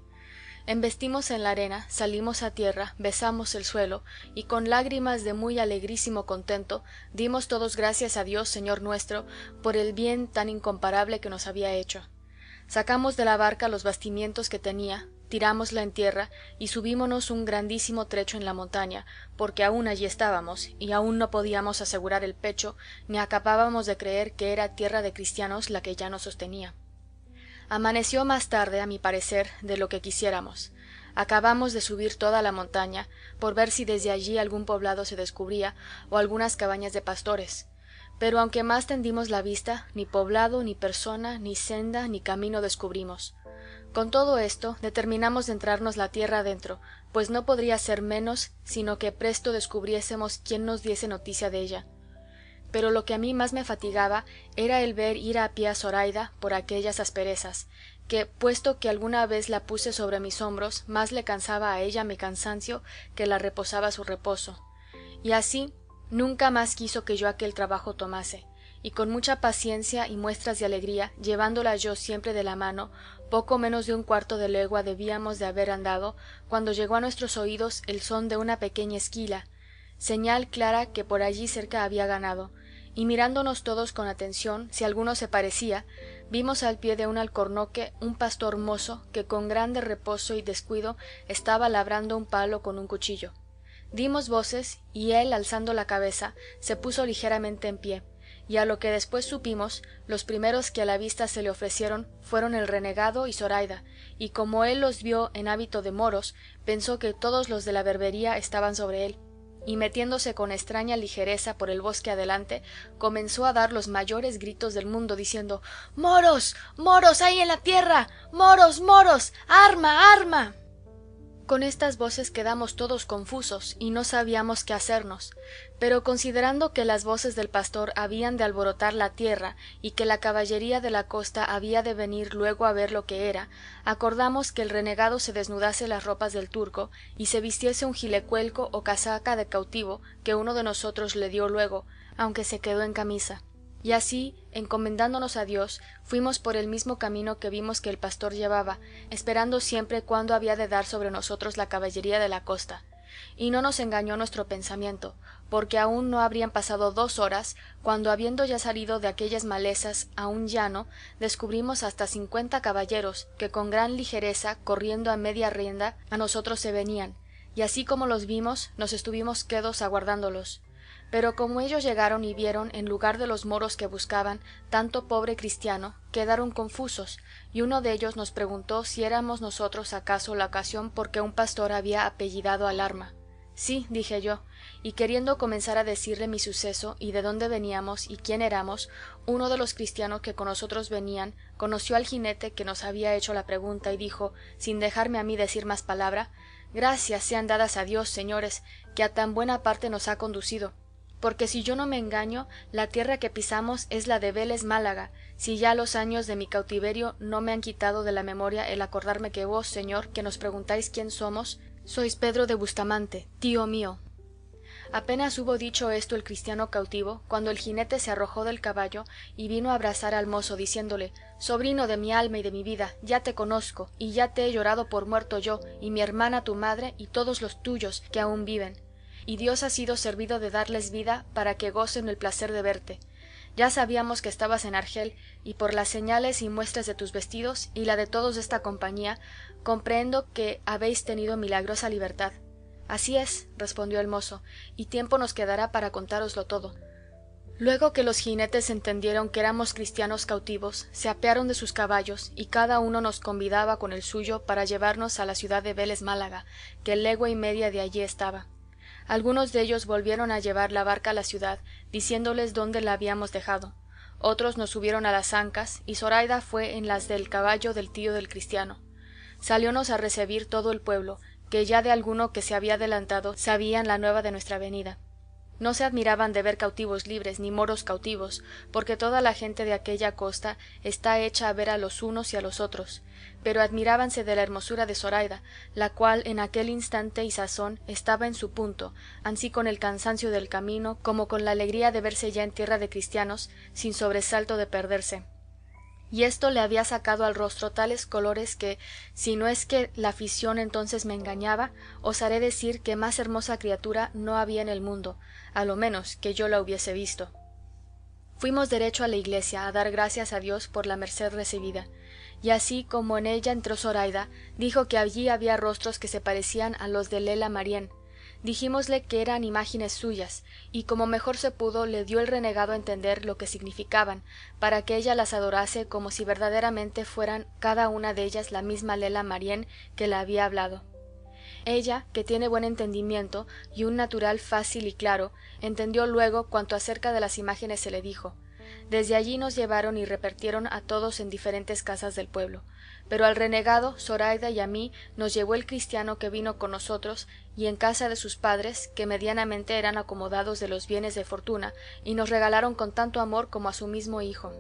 Embestimos en la arena, salimos a tierra, besamos el suelo, y con lágrimas de muy alegrísimo contento dimos todos gracias a Dios Señor nuestro por el bien tan incomparable que nos había hecho. Sacamos de la barca los bastimientos que tenía, tirámosla en tierra y subímonos un grandísimo trecho en la montaña, porque aún allí estábamos, y aún no podíamos asegurar el pecho, ni acabábamos de creer que era tierra de cristianos la que ya nos sostenía. Amaneció más tarde, a mi parecer, de lo que quisiéramos. Acabamos de subir toda la montaña, por ver si desde allí algún poblado se descubría, o algunas cabañas de pastores. Pero aunque más tendimos la vista, ni poblado, ni persona, ni senda, ni camino descubrimos. Con todo esto, determinamos de entrarnos la tierra adentro, pues no podría ser menos, sino que presto descubriésemos quién nos diese noticia de ella. Pero lo que a mí más me fatigaba era el ver ir a pie a Zoraida por aquellas asperezas, que, puesto que alguna vez la puse sobre mis hombros, más le cansaba a ella mi cansancio que la reposaba su reposo. Y así nunca más quiso que yo aquel trabajo tomase, y con mucha paciencia y muestras de alegría, llevándola yo siempre de la mano, poco menos de un cuarto de legua debíamos de haber andado, cuando llegó a nuestros oídos el son de una pequeña esquila, señal clara que por allí cerca había ganado, y mirándonos todos con atención si alguno se parecía, vimos al pie de un alcornoque un pastor mozo que con grande reposo y descuido estaba labrando un palo con un cuchillo. Dimos voces y él, alzando la cabeza, se puso ligeramente en pie, y a lo que después supimos, los primeros que a la vista se le ofrecieron fueron el renegado y Zoraida, y como él los vio en hábito de moros, pensó que todos los de la berbería estaban sobre él, y metiéndose con extraña ligereza por el bosque adelante, comenzó a dar los mayores gritos del mundo, diciendo «¡Moros! ¡Moros hay en la tierra! ¡Moros! ¡Moros! ¡Arma! ¡Arma!». Con estas voces quedamos todos confusos y no sabíamos qué hacernos, pero considerando que las voces del pastor habían de alborotar la tierra y que la caballería de la costa había de venir luego a ver lo que era, acordamos que el renegado se desnudase las ropas del turco y se vistiese un gilecuelco o casaca de cautivo que uno de nosotros le dio luego, aunque se quedó en camisa. Y así, encomendándonos a Dios, fuimos por el mismo camino que vimos que el pastor llevaba, esperando siempre cuándo había de dar sobre nosotros la caballería de la costa. Y no nos engañó nuestro pensamiento, porque aún no habrían pasado 2 horas, cuando habiendo ya salido de aquellas malezas a un llano, descubrimos hasta 50 caballeros, que con gran ligereza, corriendo a media rienda, a nosotros se venían, y así como los vimos, nos estuvimos quedos aguardándolos. Pero como ellos llegaron y vieron, en lugar de los moros que buscaban, tanto pobre cristiano, quedaron confusos, y uno de ellos nos preguntó si éramos nosotros acaso la ocasión por que un pastor había apellidado al arma. Sí, dije yo, y queriendo comenzar a decirle mi suceso y de dónde veníamos y quién éramos, uno de los cristianos que con nosotros venían conoció al jinete que nos había hecho la pregunta y dijo, sin dejarme a mí decir más palabra, «Gracias sean dadas a Dios, señores, que a tan buena parte nos ha conducido, porque si yo no me engaño, la tierra que pisamos es la de Vélez Málaga, si ya los años de mi cautiverio no me han quitado de la memoria el acordarme que vos, señor, que nos preguntáis quién somos, sois Pedro de Bustamante, tío mío». Apenas hubo dicho esto el cristiano cautivo, cuando el jinete se arrojó del caballo y vino a abrazar al mozo, diciéndole «Sobrino de mi alma y de mi vida, ya te conozco, y ya te he llorado por muerto yo, y mi hermana tu madre, y todos los tuyos, que aún viven. Y Dios ha sido servido de darles vida para que gocen el placer de verte. ya sabíamos que estabas en Argel, y por las señales y muestras de tus vestidos y la de todos esta compañía, comprehendo que habéis tenido milagrosa libertad. Así es, respondió el mozo, y tiempo nos quedará para contároslo todo. Luego que los jinetes entendieron que éramos cristianos cautivos, se apearon de sus caballos, y cada uno nos convidaba con el suyo para llevarnos a la ciudad de Vélez Málaga, que legua y media de allí estaba. Algunos de ellos volvieron a llevar la barca a la ciudad, diciéndoles dónde la habíamos dejado. Otros nos subieron a las ancas, y Zoraida fue en las del caballo del tío del cristiano. Saliónos a recebir todo el pueblo, que ya de alguno que se había adelantado sabían la nueva de nuestra venida. No se admiraban de ver cautivos libres, ni moros cautivos, porque toda la gente de aquella costa está hecha a ver a los unos y a los otros, pero admirábanse de la hermosura de Zoraida, la cual en aquel instante y sazón estaba en su punto, ansí con el cansancio del camino como con la alegría de verse ya en tierra de cristianos, sin sobresalto de perderse. Y esto le había sacado al rostro tales colores que, si no es que la afición entonces me engañaba, osaré decir que más hermosa criatura no había en el mundo, a lo menos que yo la hubiese visto. Fuimos derecho a la iglesia a dar gracias a Dios por la merced recibida, y así como en ella entró Zoraida, dijo que allí había rostros que se parecían a los de Lela Marién. Dijímosle que eran imágines suyas, y como mejor se pudo le dio el renegado a entender lo que significaban, para que ella las adorase como si verdaderamente fueran cada una de ellas la misma Lela Marién que la había hablado. Ella, que tiene buen entendimiento y un natural fácil y claro, entendió luego cuanto acerca de las imágenes se le dijo. Desde allí nos llevaron y repartieron a todos en diferentes casas del pueblo, pero al renegado, Zoraida y a mí nos llevó el cristiano que vino con nosotros, y en casa de sus padres, que medianamente eran acomodados de los bienes de fortuna, y nos regalaron con tanto amor como a su mismo hijo.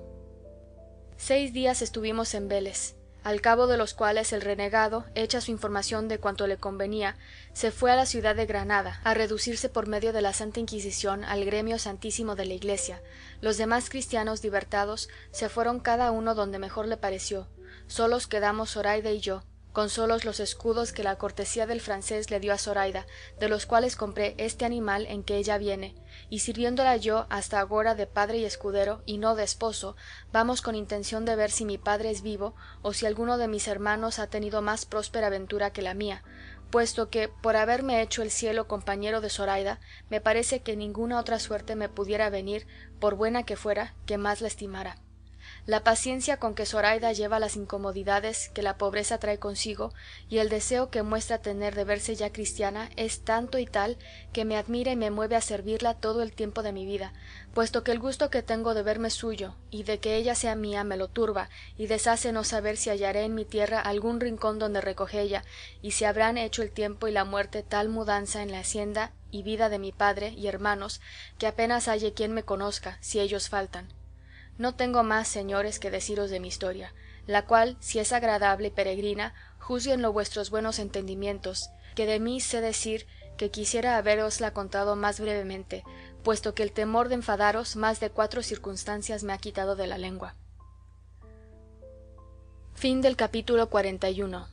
6 días estuvimos en Vélez, al cabo de los cuales el renegado, hecha su información de cuanto le convenía, se fue a la ciudad de Granada, a reducirse por medio de la Santa Inquisición al gremio santísimo de la Iglesia. Los demás cristianos libertados se fueron cada uno donde mejor le pareció. Solos quedamos Zoraida y yo, con solos los escudos que la cortesía del francés le dio a Zoraida, de los cuales compré este animal en que ella viene, y sirviéndola yo hasta agora de padre y escudero, y no de esposo, vamos con intención de ver si mi padre es vivo, o si alguno de mis hermanos ha tenido más próspera ventura que la mía, puesto que, por haberme hecho el cielo compañero de Zoraida, me parece que ninguna otra suerte me pudiera venir, por buena que fuera, que más la estimara. La paciencia con que Zoraida lleva las incomodidades que la pobreza trae consigo, y el deseo que muestra tener de verse ya cristiana, es tanto y tal que me admira y me mueve a servirla todo el tiempo de mi vida, puesto que el gusto que tengo de verme suyo, y de que ella sea mía, me lo turba, y deshace no saber si hallaré en mi tierra algún rincón donde recogella, y si habrán hecho el tiempo y la muerte tal mudanza en la hacienda y vida de mi padre y hermanos, que apenas halle quien me conozca, si ellos faltan. No tengo más, señores, que deciros de mi historia, la cual, si es agradable y peregrina, juzguenlo vuestros buenos entendimientos, que de mí sé decir que quisiera habérosla contado más brevemente, puesto que el temor de enfadaros más de 4 circunstancias me ha quitado de la lengua. Capítulo 41.